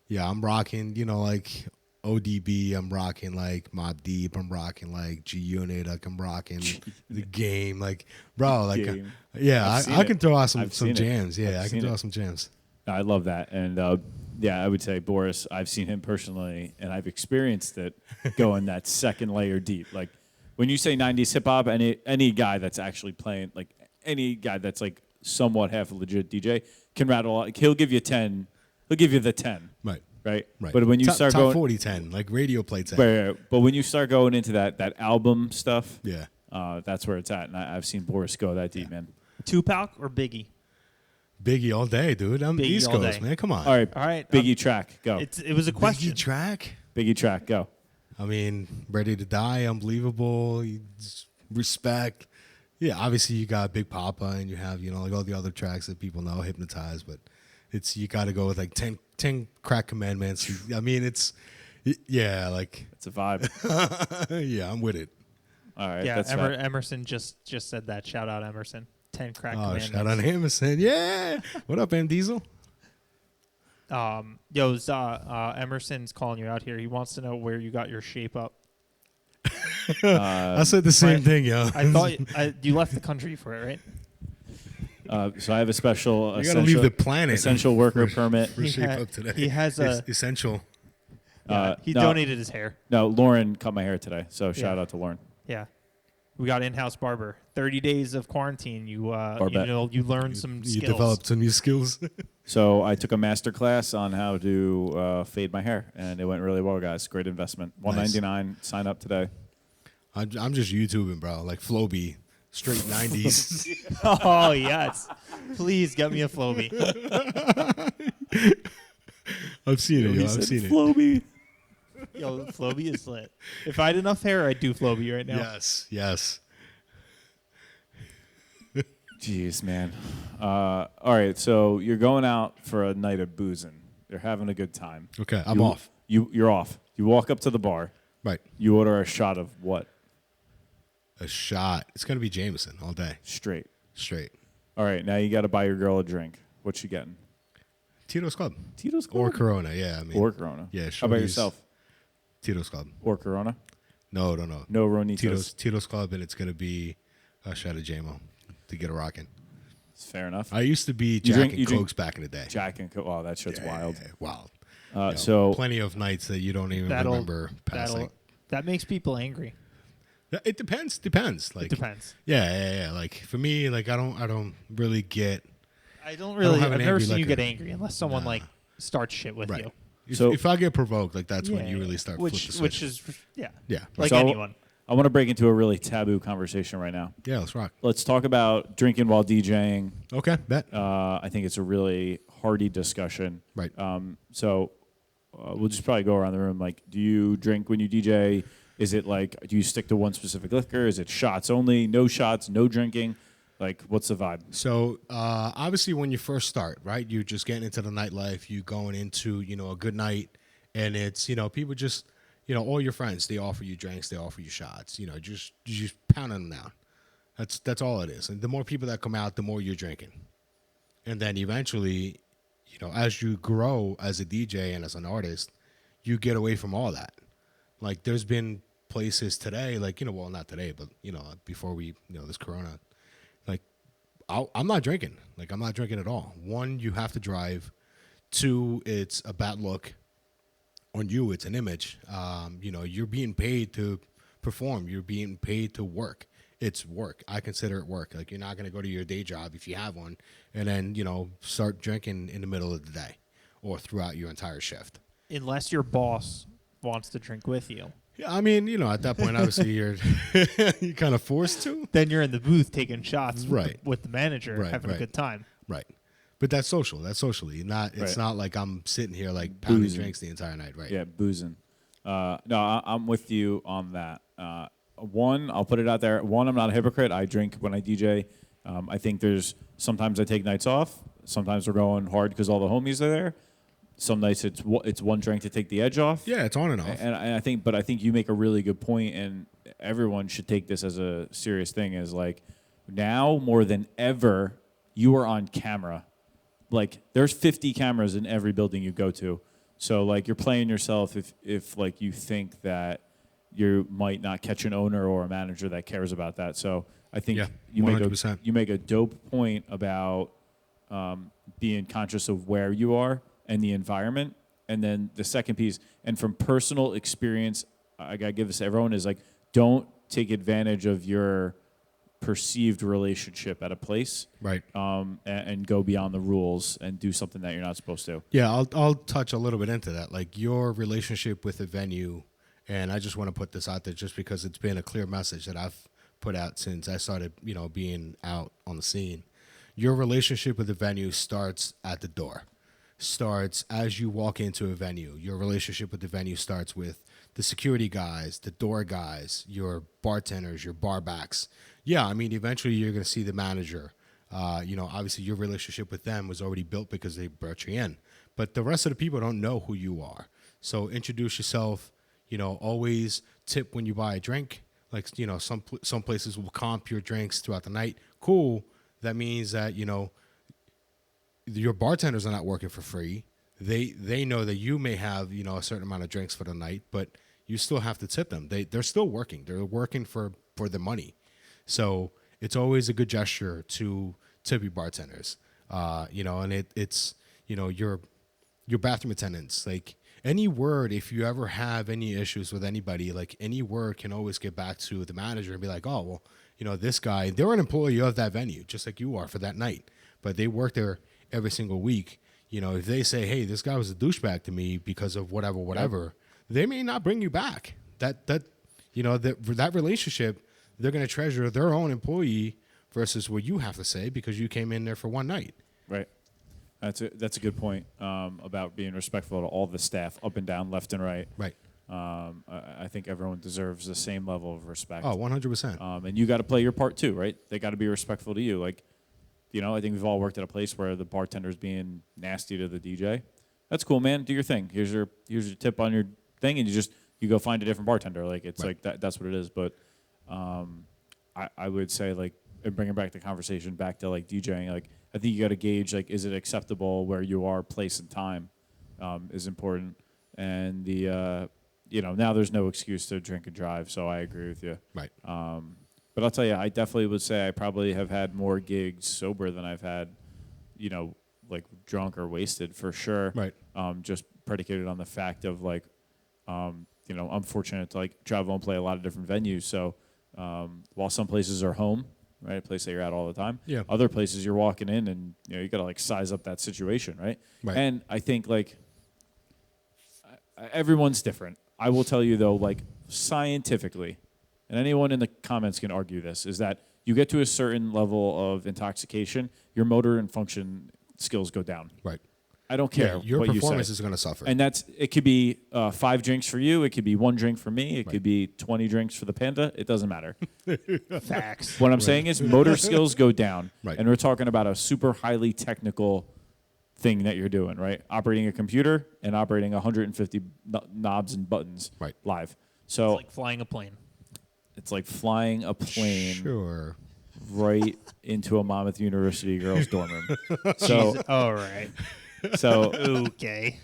C: yeah, I'm rocking, like ODB. I'm rocking like Mobb Deep. I'm rocking like G Unit. Like I'm rocking the Game. Like, bro, like,
B: Game.
C: yeah,
B: I've seen
C: I can
B: it.
C: throw out some
B: I've seen it.
C: jams. Yeah,
B: I've
C: I can
B: seen
C: throw
B: it.
C: out some jams.
B: I love that. And yeah, I would say Boris, I've seen him personally, and I've experienced it going that second layer deep. Like when you say 90s hip hop, any guy that's actually playing, like any guy that's like somewhat half a legit DJ can rattle. Like, he'll give you 10. He'll give you the 10.
C: Right.
B: Right.
C: Right.
B: But when you
C: top,
B: start
C: top
B: going
C: 40 10, like radio play 10.
B: Right. But when you start going into that album stuff,
C: Yeah.
B: that's where it's at. And I've seen Boris go that deep, man.
A: Tupac or Biggie?
C: Biggie all day, dude. I'm
A: Biggie
C: East
A: all
C: Coast,
A: day.
C: man. Come on.
B: All right.
A: All right,
B: Biggie track, go.
A: It was a question.
C: Biggie track.
B: Biggie track, go.
C: I mean, Ready to Die, Unbelievable, Respect. Yeah, obviously you got Big Papa and you have, like all the other tracks that people know, Hypnotize, but you got to go with like 10 crack commandments. I mean, yeah, like,
B: It's a vibe.
C: yeah, I'm with it.
B: All right.
A: Yeah,
B: That's right.
A: Emerson just said that. Shout out Emerson. 10 crack
C: Oh,
A: commandments.
C: shout out Emerson. Yeah. What up, M. Diesel?
A: Emerson's calling you out here. He wants to know where you got your shape up.
C: I said the same thing, yo.
A: I thought you left the country for it, right?
B: So I have a special
C: You got to leave the planet.
B: essential worker permit.
C: For shape up today.
A: He has a.
C: Essential.
A: He
B: no.
A: donated his hair.
B: No, Lauren cut my hair today, so shout
A: Yeah.
B: out to Lauren.
A: Yeah, we got in-house barber. 30 days of quarantine. You
B: Barbette.
A: you learned some
C: You
A: skills.
C: developed some new skills.
B: So I took a master class on how to fade my hair, and it went really well, guys. Great investment. $199. Sign up today.
C: I'm just YouTubing, bro. Like Floby, straight 90s.
A: Oh yes, please get me a Floby.
C: I've seen it, yo. I've seen it.
B: Floby.
A: Yo, Floby is lit. If I had enough hair, I'd do Floby right now.
C: Yes.
B: Jeez, man. All right, so you're going out for a night of boozing. You're having a good time.
C: Okay, I'm off.
B: You're off. You walk up to the bar.
C: Right.
B: You order a shot of what?
C: A shot. It's going to be Jameson all day.
B: Straight.
C: Straight.
B: All right, now you got to buy your girl a drink. What you getting?
C: Tito's Club.
B: Tito's Club?
C: Or Corona, yeah. I mean,
B: Or Corona.
C: Yeah,
B: How about
C: Shorty's-
B: yourself?
C: Tito's Club.
B: Or Corona?
C: No.
B: No Ronitos.
C: Tito's Club, and it's going to be a shot of JMO to get it rocking.
B: It's fair enough.
C: I used to be
B: You
C: Jack
B: drink-
C: and
B: you drink-
C: Cokes back in the day.
B: Jack and Coke. Oh, that shit's wild.
C: Wild.
B: So
C: Plenty of nights that you don't even remember passing.
A: That makes people angry.
C: It depends. Like,
A: It depends.
C: Yeah. Like for me, like I don't really get.
A: I don't really.
C: have an
A: I've never
C: angry
A: seen you
C: liquor.
A: get angry unless someone
C: Nah.
A: like starts shit with
C: Right.
A: you.
B: So-
C: If I get provoked, like that's when you
A: Yeah,
C: really start
A: which
C: flip the switch.
A: is yeah
C: Yeah.
A: like
B: So-
A: anyone.
B: I want to break into a really taboo conversation right now.
C: Yeah, let's rock.
B: Let's talk about drinking while DJing.
C: Okay, bet.
B: I think it's a really hearty discussion.
C: Right.
B: So we'll just probably go around the room. Like, do you drink when you DJ? Is it like, do you stick to one specific liquor? Is it shots only? No shots, no drinking? Like, what's the vibe?
C: So obviously, when you first start, right, you're just getting into the nightlife. You going into a good night, and it's people just all your friends, they offer you drinks, they offer you shots. You just pounding them down. That's all it is. And the more people that come out, the more you're drinking. And then eventually, as you grow as a DJ and as an artist, you get away from all that. Like there's been places today, like well, not today, but before we this Corona, like I'm not drinking. Like I'm not drinking at all. One, you have to drive. Two, it's a bad look on you. It's an image. You're being paid to perform. You're being paid to work. It's work. I consider it work. Like you're not going to go to your day job if you have one and then, start drinking in the middle of the day or throughout your entire shift.
A: Unless your boss wants to drink with you.
C: Yeah, I mean, at that point, obviously, you're kind of forced to.
A: Then you're in the booth taking shots
C: Right.
A: with the manager,
C: Right,
A: having a
C: right.
A: good time.
C: Right. But that's social. That's socially. It's
B: Right.
C: not like I'm sitting here like pounding
B: Boozing.
C: drinks the entire night, right?
B: Yeah, boozing. No, I'm with you on that. One, I'll put it out there. One, I'm not a hypocrite. I drink when I DJ. I think sometimes I take nights off. Sometimes we're going hard because all the homies are there. Some nights it's one drink to take the edge off.
C: Yeah, it's on and off.
B: And I think you make a really good point, and everyone should take this as a serious thing. Is like now more than ever, you are on camera. Like there's 50 cameras in every building you go to, so like you're playing yourself if like you think that you might not catch an owner or a manager that cares about that. So I think
C: Yeah,
B: you
C: 100%.
B: make a dope point about being conscious of where you are and the environment. And then the second piece, and from personal experience, I gotta give this to everyone, is like don't take advantage of your perceived relationship at a place,
C: Right.
B: and go beyond the rules and do something that you're not supposed to.
C: Yeah, I'll touch a little bit into that. Like your relationship with the venue, and I just want to put this out there just because it's been a clear message that I've put out since I started, being out on the scene. Your relationship with the venue starts at the door. Starts as you walk into a venue. Your relationship with the venue starts with the security guys, the door guys, your bartenders, your bar backs. Yeah, I mean, eventually you're going to see the manager. Obviously your relationship with them was already built because they brought you in. But the rest of the people don't know who you are. So introduce yourself. Always tip when you buy a drink. Like, some places will comp your drinks throughout the night. Cool. That means that, your bartenders are not working for free. They know that you may have, a certain amount of drinks for the night, but you still have to tip them. They're still working. They're working for the money. So it's always a good gesture to tip your bartenders. And it's your bathroom attendants. Like any word, if you ever have any issues with anybody, like any word can always get back to the manager and be like, oh, well, this guy, they're an employee of that venue, just like you are for that night. But they work there every single week. If they say, hey, this guy was a douchebag to me because of whatever, they may not bring you back. That relationship, they're going to treasure their own employee versus what you have to say because you came in there for one night.
B: Right. That's a good point about being respectful to all the staff, up and down, left and right.
C: Right.
B: I think everyone deserves the same level of respect.
C: Oh, 100%.
B: And you got to play your part too, right? They got to be respectful to you. Like, I think we've all worked at a place where the bartender's being nasty to the DJ. That's cool, man. Do your thing. Here's your tip on your thing, and you go find a different bartender. Like it's
C: Right.
B: like that's what it is. But I would say like, and bringing back the conversation back to like DJing, like I think you got to gauge like, is it acceptable where you are, place and time is important. And the now there's no excuse to drink and drive, so I agree with you.
C: Right.
B: But I'll tell you, I definitely would say I probably have had more gigs sober than I've had, like drunk or wasted for sure.
C: Right.
B: Just predicated on the fact of like, I'm fortunate to like travel and play a lot of different venues. So while some places are home, right, a place that you're at all the time,
C: Yeah.
B: other places you're walking in and you got to like size up that situation, right?
C: Right.
B: And I think like everyone's different. I will tell you though, like scientifically, and anyone in the comments can argue this, is that you get to a certain level of intoxication, your motor and function skills go down.
C: Right.
B: I don't care
C: Your
B: what
C: performance
B: you say.
C: is going to suffer.
B: And it could be 5 drinks for you, it could be 1 drink for me, it
C: Right.
B: could be 20 drinks for the panda. It doesn't matter.
A: Facts.
B: What I'm saying is motor skills go down.
C: Right.
B: And we're talking about a super highly technical thing that you're doing, right? Operating a computer and operating 150 knobs and buttons
C: Right.
B: live. So
A: It's like flying a plane.
B: it's like flying a plane
C: Sure.
B: right into a Monmouth University girls' dorm room. So,
A: All right.
B: so
A: Okay.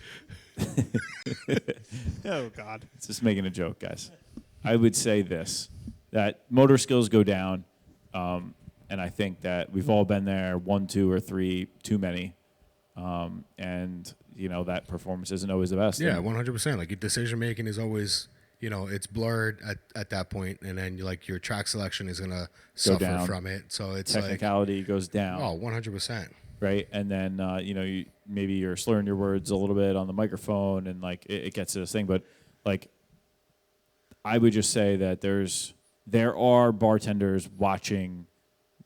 A: Oh, God.
B: it's just making a joke, guys. I would say this, that motor skills go down, and I think that we've all been there 1, 2, or 3 too many, and that performance isn't always the best.
C: Yeah,
B: And
C: 100%. Like your decision making is always, it's blurred at that point, and then your track selection is gonna suffer
B: down.
C: from it. So it's like,
B: technicality goes down.
C: oh, 100%.
B: right? And then maybe you're slurring your words a little bit on the microphone, and like it gets to this thing. But like, I would just say that there are bartenders watching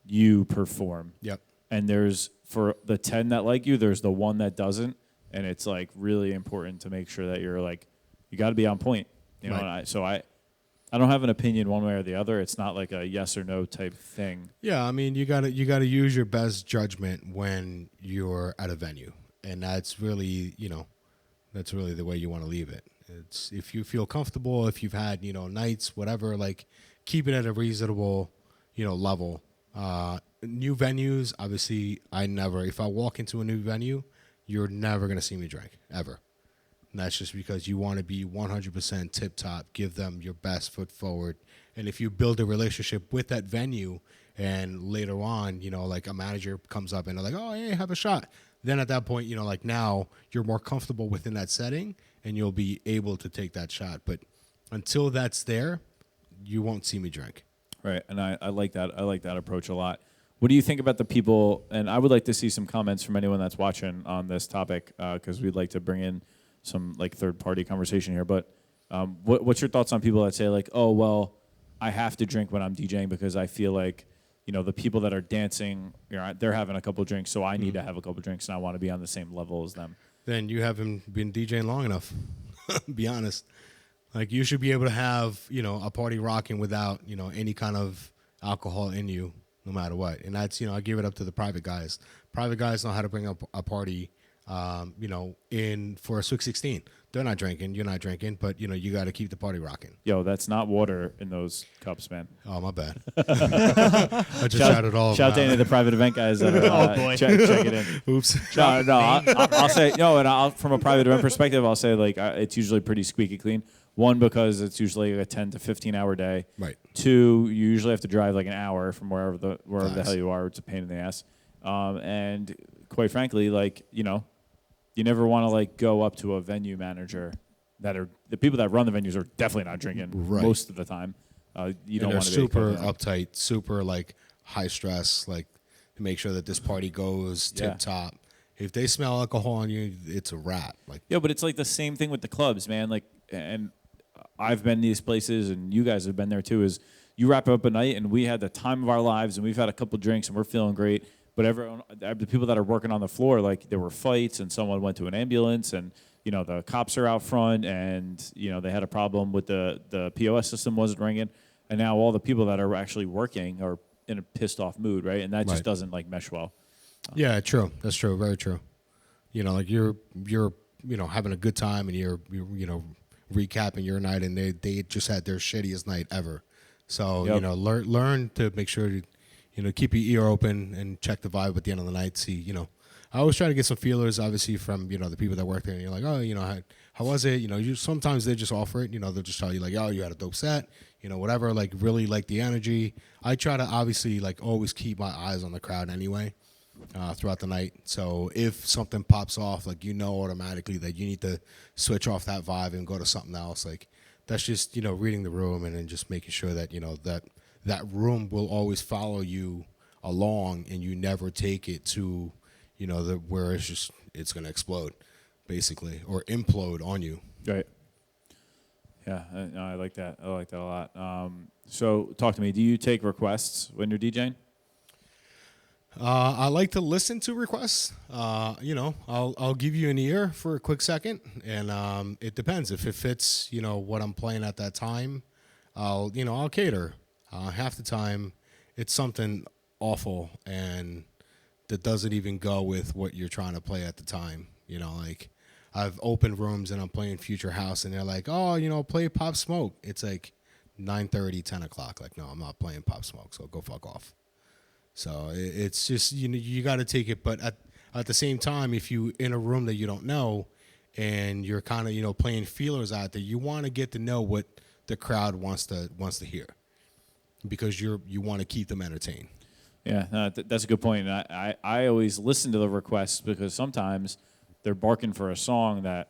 B: you perform.
C: Yep.
B: And there's, for the 10 that like you, there's the one that doesn't, and it's like really important to make sure that you're like, you got to be on point, you know.
C: Right.
B: And I don't have an opinion one way or the other. It's not like a yes or no type thing.
C: Yeah, I mean, you gotta use your best judgment when you're at a venue, and that's really the way you want to leave it. It's if you feel comfortable, if you've had nights, whatever, like keep it at a reasonable level. New venues, obviously, if I walk into a new venue, you're never gonna see me drink ever. And that's just because you want to be 100% tip top, give them your best foot forward. And if you build a relationship with that venue and later on, like a manager comes up and they're like, oh, hey, have a shot. Then at that point, like now you're more comfortable within that setting and you'll be able to take that shot. But until that's there, you won't see me drink.
B: Right. And I like that. I like that approach a lot. What do you think about the people? And I would like to see some comments from anyone that's watching on this topic because we'd like to bring in some like third-party conversation here, but what's your thoughts on people that say like, oh, well, I have to drink when I'm DJing because I feel like, the people that are dancing, they're having a couple drinks, so I need to have a couple drinks and I want to be on the same level as them.
C: Then you haven't been DJing long enough, be honest. Like you should be able to have, a party rocking without, any kind of alcohol in you, no matter what. And that's, I give it up to the private guys. Private guys know how to bring up a party in for a Sweet 16. They're not drinking, you're not drinking, but you got to keep the party rocking.
B: Yo, that's not water in those cups, man.
C: Oh, my bad. I just shouted all
B: shout
C: over.
B: out to any of the private event guys that are check it in.
C: Oops.
B: No, I'll say no, and from a private event perspective, I'll say like it's usually pretty squeaky clean. One, because it's usually a 10 to 15 hour day.
C: Right.
B: Two, you usually have to drive like an hour from wherever the hell you are. It's a pain in the ass. And quite frankly, like you never want to like go up to a venue manager the people that run the venues are definitely not drinking most of the time. You don't want to be
C: super uptight, super like high stress, like to make sure that this party goes tip top. If they smell alcohol on you, it's a wrap. Like
B: but it's like the same thing with the clubs, man. Like, and I've been these places, and you guys have been there too. Is you wrap up a night, and we had the time of our lives, and we've had a couple drinks, and we're feeling great. But everyone, the people that are working on the floor, like there were fights, and someone went to an ambulance, and the cops are out front, and they had a problem with the POS system wasn't ringing, and now all the people that are actually working are in a pissed off mood, right? And that just doesn't like mesh well.
C: Yeah, true. That's true. Very true. Like you're having a good time, and you're recapping your night, and they just had their shittiest night ever. So learn to make sure to keep your ear open and check the vibe at the end of the night. See, I always try to get some feelers, obviously, from, the people that work there. And you're like, oh, how was it? Sometimes they just offer it. They'll just tell you, like, oh, you had a dope set, whatever, like, really like the energy. I try to, obviously, like, always keep my eyes on the crowd anyway throughout the night. So if something pops off, like, automatically that you need to switch off that vibe and go to something else. Like, that's just, reading the room and then just making sure that, that room will always follow you along and you never take it to, where it's going to explode, basically, or implode on you.
B: Right. Yeah, no, I like that. I like that a lot. So talk to me. Do you take requests when you're DJing?
C: I like to listen to requests. I'll give you an ear for a quick second, and it depends. If it fits, what I'm playing at that time, I'll cater. Half the time, it's something awful and that doesn't even go with what you're trying to play at the time. Like I've opened rooms and I'm playing Future House, and they're like, oh, play Pop Smoke. It's like 9:30, 10 o'clock. Like, no, I'm not playing Pop Smoke, so go fuck off. So it's just, you got to take it. But at the same time, if you in a room that you don't know and you're kind of, playing feelers out there, you want to get to know what the crowd wants to hear, because you want to keep them entertained.
B: Yeah, that's a good point. And I always listen to the requests because sometimes they're barking for a song that,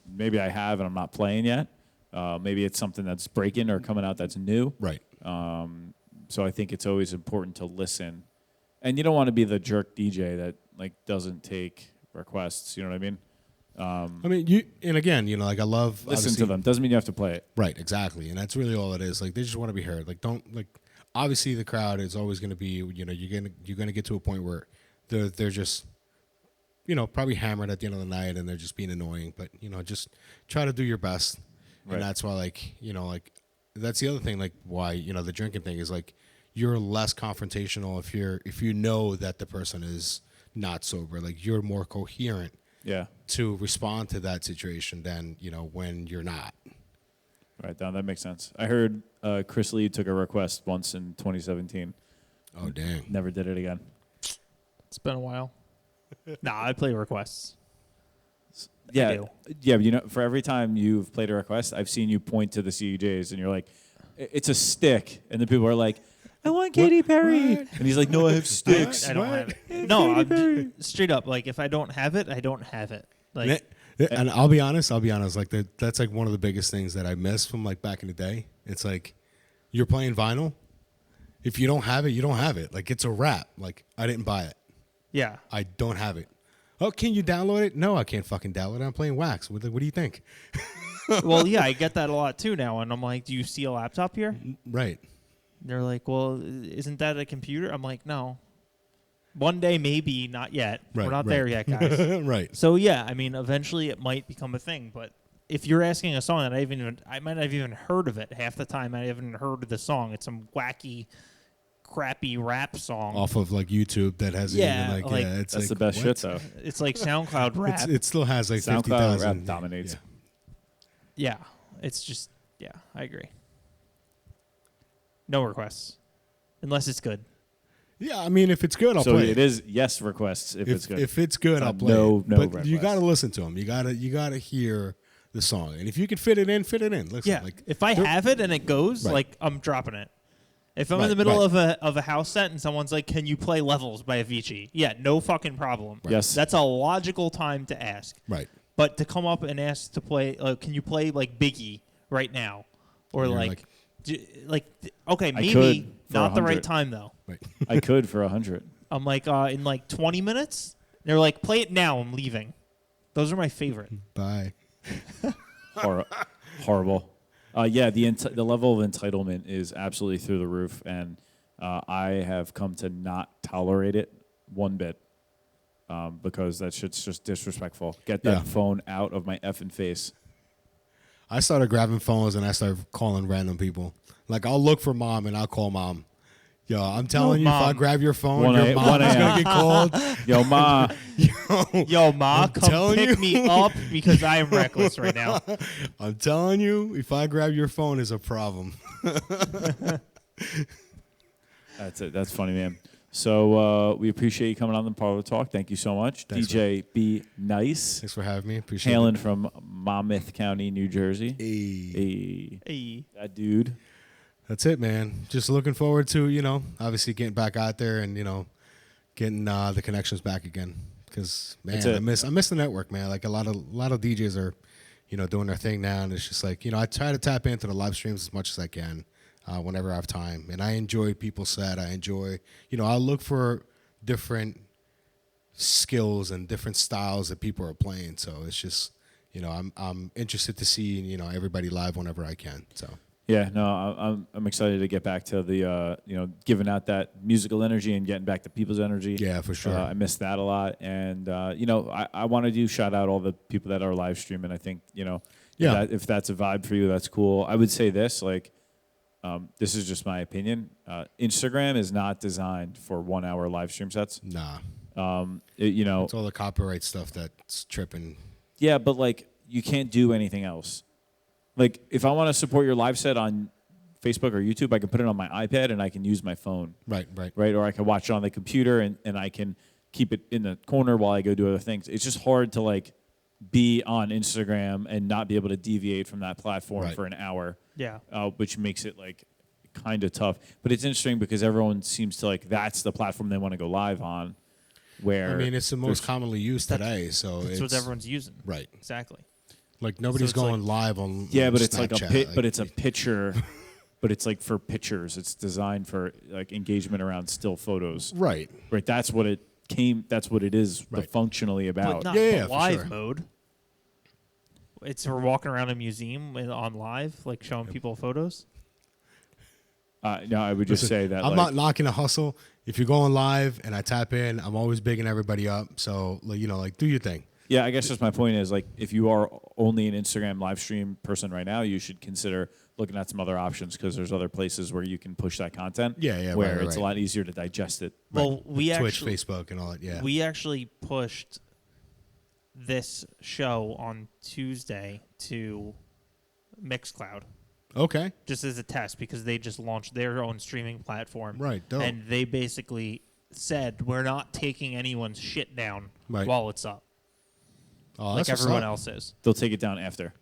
B: maybe I have and I'm not playing yet. Maybe it's something that's breaking or coming out that's new.
C: Right.
B: So I think it's always important to listen. And you don't want to be the jerk DJ that like doesn't take requests. You know what I mean?
C: I mean, you and again, you know, like I love
B: Listen
C: obviously-
B: to them. Doesn't mean you have to play it.
C: Right, exactly, and that's really all it is. Like they just want to be heard. Like don't like. Obviously, the crowd is always going to be. You know, you're gonna get to a point where they're just, you know, probably hammered at the end of the night and they're just being annoying. But you know, just try to do your best,
B: Right.
C: and that's why like you know like that's the other thing like why you know the drinking thing is like you're less confrontational if you know that the person is not sober. Like you're more coherent
B: Yeah.
C: to respond to that situation than you know when you're not.
B: Right down. That makes sense. I heard Chris Lee took a request once in 2017.
C: Oh dang!
B: Never did it again.
A: It's been a while. Nah, I play requests.
B: Yeah.
A: do.
B: Yeah. But you know, for every time you've played a request, I've seen you point to the CEJs and you're like, it's a stick. And then people are like, I want Katy Perry.
C: What?
B: And he's like, no, I have sticks.
A: I don't
C: What?
A: have it. No, I'm straight up. Like if I don't have it, I don't have it. Like
C: And I'll be honest. Like that's like one of the biggest things that I miss from like back in the day. It's like you're playing vinyl. If you don't have it, you don't have it. Like it's a wrap. Like I didn't buy it.
A: yeah.
C: I don't have it. Oh, can you download it? No, I can't fucking download it. I'm playing Wax. What do you think?
A: Well, yeah, I get that a lot too now, and I'm like, do you see a laptop here?
C: Right.
A: They're like, well, isn't that a computer? I'm like, no. One day, maybe, not yet.
C: Right,
A: We're not
C: right.
A: there yet, guys.
C: Right.
A: So yeah, I mean, eventually it might become a thing. But if you're asking a song that I might not have even heard of it. Half the time, I haven't heard of the song. It's some wacky, crappy rap song.
C: Off of like YouTube that has
A: Yeah,
C: even like
A: like-
C: yeah, it's
B: That's
C: like,
B: the best
C: what?
B: shit, though.
A: It's like SoundCloud rap.
C: It still has like
B: SoundCloud
C: 50,000.
B: rap dominates.
A: Yeah, it's just I agree. No requests, unless it's good.
C: Yeah, I mean, if it's good, I'll
B: So
C: play
B: it is yes requests if it's good.
C: If it's good,
B: So
C: I'll play
B: no-
C: it.
B: no
C: But
B: red
C: you got to
B: flags.
C: listen to them. You gotta hear the song, and if you can fit it in, fit it in. Listen,
A: Yeah,
C: like
A: if I have it and it goes,
C: Right.
A: like I'm dropping it. If I'm in
C: Right,
A: the middle
C: right.
A: of a house set and someone's like, "Can you play Levels by Avicii?" Yeah, no fucking problem.
B: Yes.
A: That's a logical time to ask.
C: right,
A: But to come up and ask to play, can you play like Biggie right now, or
C: You're
A: like, okay,
B: I
A: maybe
B: could for
A: not the
B: 100.
A: right time though.
C: right.
B: I could for 100.
A: I'm like in like 20 minutes. They're like, play it now. I'm leaving. Those are my favorite.
C: Bye.
B: Horrible. Yeah, the level of entitlement is absolutely through the roof, and I have come to not tolerate it one bit because that shit's just disrespectful. Get that
C: Yeah.
B: phone out of my effing face.
C: I started grabbing phones and I started calling random people. Like I'll look for mom and I'll call mom. Yo, I'm telling you, if I
A: Mom.
C: grab your phone,
B: 1
C: your mom's
B: 1 a.m.
C: gonna get called.
B: Yo, ma,
A: Yo, Ma,
C: I'm
A: come
C: telling
A: pick
C: you.
A: me up because I am reckless right now.
C: I'm telling you, if I grab your phone, is a problem.
B: that's it. That's funny, man. So we appreciate you coming on the Parlor Talk. Thank you so much.
C: Thanks,
B: DJ Be Nice,
C: Thanks for having me. Appreciate
B: hailing from Monmouth County, New Jersey.
C: it. Hey.
B: Hey,
A: Hey.
B: that dude.
C: That's it, man. Just looking forward to, obviously getting back out there and, getting the connections back again. Because, man,
B: That's it.
C: I miss the network, man. Like a lot of DJs are, doing their thing now. And it's just like, I try to tap into the live streams as much as I can whenever I have time. And I enjoy people's set. I enjoy, I look for different skills and different styles that people are playing. So it's just, I'm interested to see, everybody live whenever I can. So.
B: Yeah, no, I'm excited to get back to the giving out that musical energy and getting back to people's energy.
C: Yeah, for sure.
B: I miss that a lot, and I want to do shout out all the people that are live streaming. I think
C: Yeah.
B: if that's a vibe for you, that's cool. I would say this this is just my opinion. Instagram is not designed for 1 hour live stream sets.
C: Nah.
B: It's
C: It's all the copyright stuff that's tripping.
B: Yeah, but you can't do anything else. If I want to support your live set on Facebook or YouTube, I can put it on my iPad and I can use my phone.
C: Right.
B: Right? Or I can watch it on the computer and I can keep it in the corner while I go do other things. It's just hard to be on Instagram and not be able to deviate from that platform
C: Right.
B: for an hour,
A: Yeah.
B: which makes it kind of tough. But it's interesting because everyone seems to that's the platform they want to go live on. Where
C: I mean, it's the most commonly used today, so
A: That's
C: it's
A: what everyone's using.
C: right.
A: Exactly.
C: Like nobody's
A: So it's
C: going live on
B: yeah, but it's like
C: Snapchat.
B: but it's a picture. but it's like for pictures. It's designed for like engagement around still photos.
C: Right.
B: Right. That's what it is
C: Right.
B: functionally about.
A: But not
C: Yeah,
A: the
C: for
A: live
C: sure.
A: mode. It's for walking around a museum on live, like showing people photos.
B: No, I would just
C: Listen,
B: say that
C: I'm
B: like,
C: not knocking a hustle. If you're going live and I tap in, I'm always bigging everybody up. So, like, you know, like do your thing.
B: yeah, I guess just my point is like if you are only an Instagram live stream person right now, you should consider looking at some other options because there's other places where you can push that content.
C: Yeah, yeah,
B: where
C: right,
B: it's a
C: right.
B: lot easier to digest it.
A: Well, we
C: Twitch,
A: actually
C: Facebook, and all that. Yeah.
A: we actually pushed this show on Tuesday to Mixcloud
C: Okay.
A: just as a test because they just launched their own streaming platform.
C: Right, dope.
A: And they basically said we're not taking anyone's shit down
C: Right.
A: while it's up,
C: Oh,
A: like
C: that's what's
A: everyone
C: up.
A: else is.
B: They'll take it down after.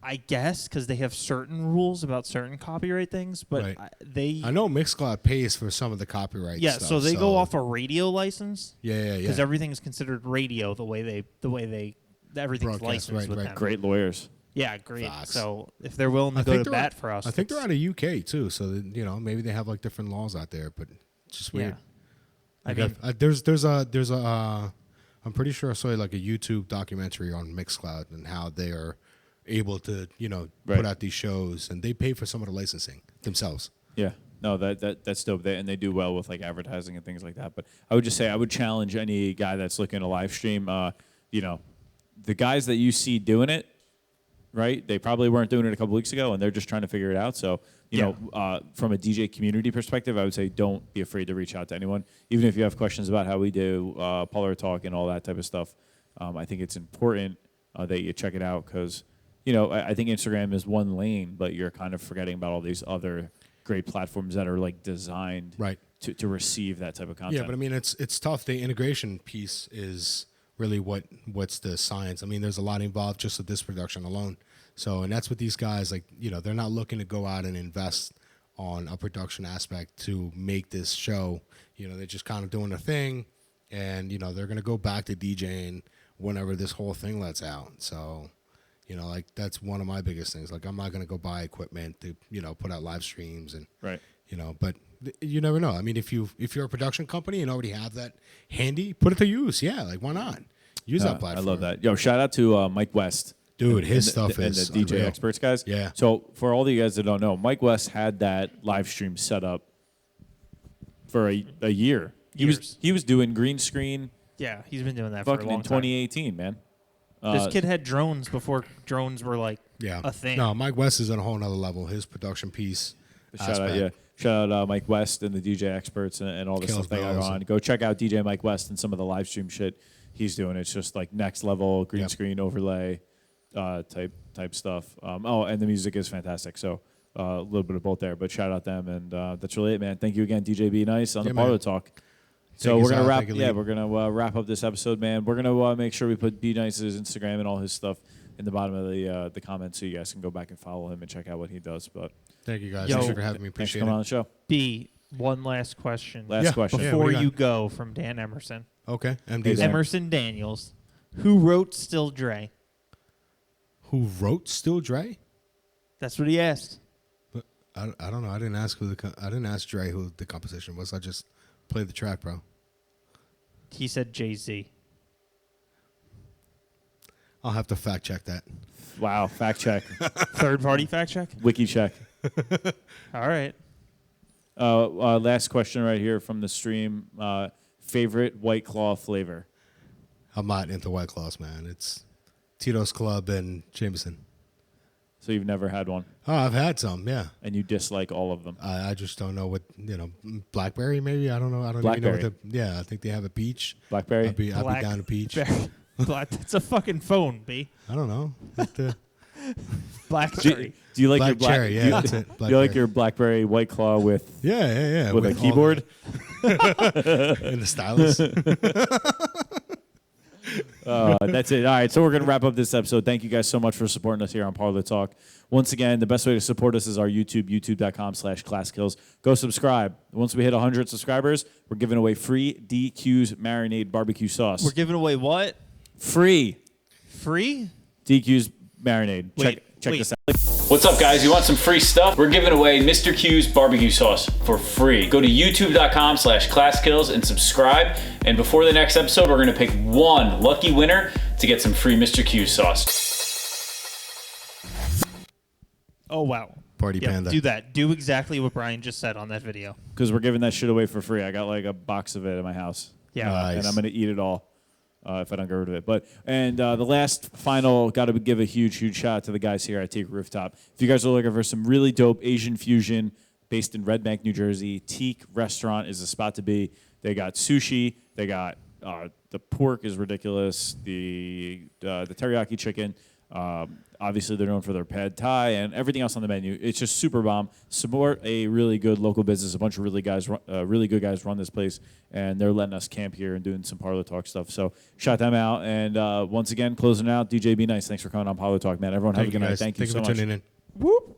A: I guess because they have certain rules about certain copyright things, but
C: Right.
A: they
C: I know Mixcloud pays for some of the copyright
A: yeah.
C: stuff.
A: So they go off a radio license
C: Yeah, yeah,
A: because
C: yeah.
A: everything is considered radio the way they everything's
C: Broadcast,
A: licensed
C: right,
A: with
C: right.
A: them.
B: Great lawyers.
A: Yeah, great.
C: Facts.
A: So if they're willing to go to
C: they're
A: bat
C: out-
A: for us,
C: I think they're
A: it's-
C: out of UK too. So that, you know, maybe they have like different laws out there, but it's just weird.
A: Yeah. I
C: Like,
A: mean,
C: there's a I'm pretty sure I saw like a YouTube documentary on Mixcloud and how they are able to, you know,
B: Right.
C: put out these shows and they pay for some of the licensing themselves.
B: Yeah. No, that's dope. And they do well with like advertising and things like that. But I would just say I would challenge any guy that's looking to live stream. You know, the guys that you see doing it, right? They probably weren't doing it a couple weeks ago, and they're just trying to figure it out. So, you
A: Yeah.
B: know, from a DJ community perspective, I would say don't be afraid to reach out to anyone, even if you have questions about how we do Parlor Talk and all that type of stuff. I think it's important that you check it out because, you know, I think Instagram is one lane, but you're kind of forgetting about all these other great platforms that are like designed
C: Right.
B: to receive that type of content.
C: Yeah, but I mean it's tough. The integration piece is really what's the science. I mean, there's a lot involved just with this production alone. So, and that's what these guys like. You know, they're not looking to go out and invest on a production aspect to make this show. You know, they're just kind of doing their thing, and you know they're gonna go back to DJing whenever this whole thing lets out. So, you know, like that's one of my biggest things. Like, I'm not gonna go buy equipment to put out live streams and
B: right.
C: but you never know. I mean, if you're a production company and already have that handy, put it to use. Yeah, like why not? Use that
B: I
C: platform.
B: love that. Yo, shout out to Mike West.
C: Dude, his
B: and
C: stuff
B: and
C: is
B: the DJ
C: unreal.
B: experts guys.
C: Yeah.
B: So for all the guys that don't know, Mike West had that live stream set up for a year.
A: Years.
B: He was doing green screen
A: yeah, he's been doing that for a
B: fucking
A: long
B: in
A: time.
B: 2018, man.
A: This kid had drones before drones were like
C: Yeah,
A: a thing.
C: No, Mike West is on a whole nother level. His production piece.
B: Shout out, yeah. Shout out Mike West and the DJ experts and all the
C: Kills
B: stuff they got
C: bells.
B: on. Go check out DJ Mike West and some of the live stream shit he's doing. It's just like next level green
C: Yep.
B: screen overlay type stuff. And the music is fantastic. So a little bit of both there, but shout out them and that's really it, man. Thank you again, DJ Be Nice on
C: Yeah,
B: the
C: man.
B: Parlor Talk. So
C: Thank you,
B: we're gonna
C: Sal.
B: wrap.
C: Thank you,
B: Yeah,
C: Lee.
B: we're gonna wrap up this episode, man. We're gonna make sure we put Be Nice's Instagram and all his stuff in the bottom of the comments, so you guys can go back and follow him and check out what he does. But
C: Thank you guys.
A: Yo,
C: Thanks for having me.
B: thanks for
C: Appreciate
B: coming on
C: it.
B: the show.
A: B, one last question.
B: Last
C: Yeah,
B: question.
C: yeah.
A: Before
C: what do you
A: you
C: got?
A: go from Dan Emerson.
C: Okay,
B: Hey,
C: MD's.
B: Dan.
A: Emerson Daniels, who wrote Still Dre?
C: Who wrote Still Dre?
A: That's what he asked.
C: But I don't know. I didn't ask I didn't ask Dre who the composition was. I just played the track, bro.
A: He said Jay-Z.
C: I'll have to fact check that.
B: Wow, fact check,
A: Third party fact check?
B: wiki check.
A: All right.
B: Last question right here from the stream. Favorite White Claw flavor?
C: I'm not into White Claws, man. It's Tito's Club and Jameson.
B: So you've never had one,
C: Oh, I've had some, yeah.
B: and you dislike all of them.
C: I just don't know what, blackberry maybe? I don't know. I don't
B: Blackberry.
C: even know what I think they have a peach.
B: Blackberry?
C: I'd be down to peach.
A: That's a fucking phone, B.
C: I don't know. Like
A: Blackberry.
B: Do you like
C: Black
B: your black?
C: cherry, yeah,
B: do you,
C: that's it.
B: do you like
C: Blackberry.
B: your Blackberry White Claw with
C: Yeah.
B: with a
C: all
B: keyboard?
C: the- and the stylus.
B: That's it. All right, so we're going to wrap up this episode. Thank you guys so much for supporting us here on Parlor Talk. Once again, the best way to support us is our YouTube, youtube.com/ClassKills. Go subscribe. Once we hit 100 subscribers, we're giving away free DQ's Marinade Barbecue Sauce.
A: We're giving away what?
B: Free
A: Free?
B: DQ's Marinade.
A: Wait,
B: Check
A: Wait.
B: this out. What's up, guys? You want some free stuff? We're giving away Mr. Q's barbecue sauce for free. Go to youtube.com/ClassKills and subscribe. And before the next episode, we're going to pick one lucky winner to get some free Mr. Q's sauce.
A: Oh, wow.
C: Party Panda.
A: Do that. Do exactly what Brian just said on that video.
B: Because we're giving that shit away for free. I got like a box of it at my house.
A: Yeah.
C: Nice.
B: And I'm going to eat it all if I don't get rid of it. The last final, got to give a huge shout out to the guys here at Teak Rooftop. If you guys are looking for some really dope Asian fusion based in Red Bank, New Jersey, Teak Restaurant is the spot to be. They got sushi. They got the pork is ridiculous. The teriyaki chicken. Obviously, they're known for their pad thai and everything else on the menu. It's just super bomb. Support a really good local business. A bunch of really good guys run this place, and they're letting us camp here and doing some Parlor Talk stuff. So shout them out. And once again, closing out, DJ Be Nice. Thanks for coming on Parlor Talk, man. Everyone have a good night.
C: Guys.
B: Thank you so
C: for
B: much.
C: tuning in.
A: Whoop.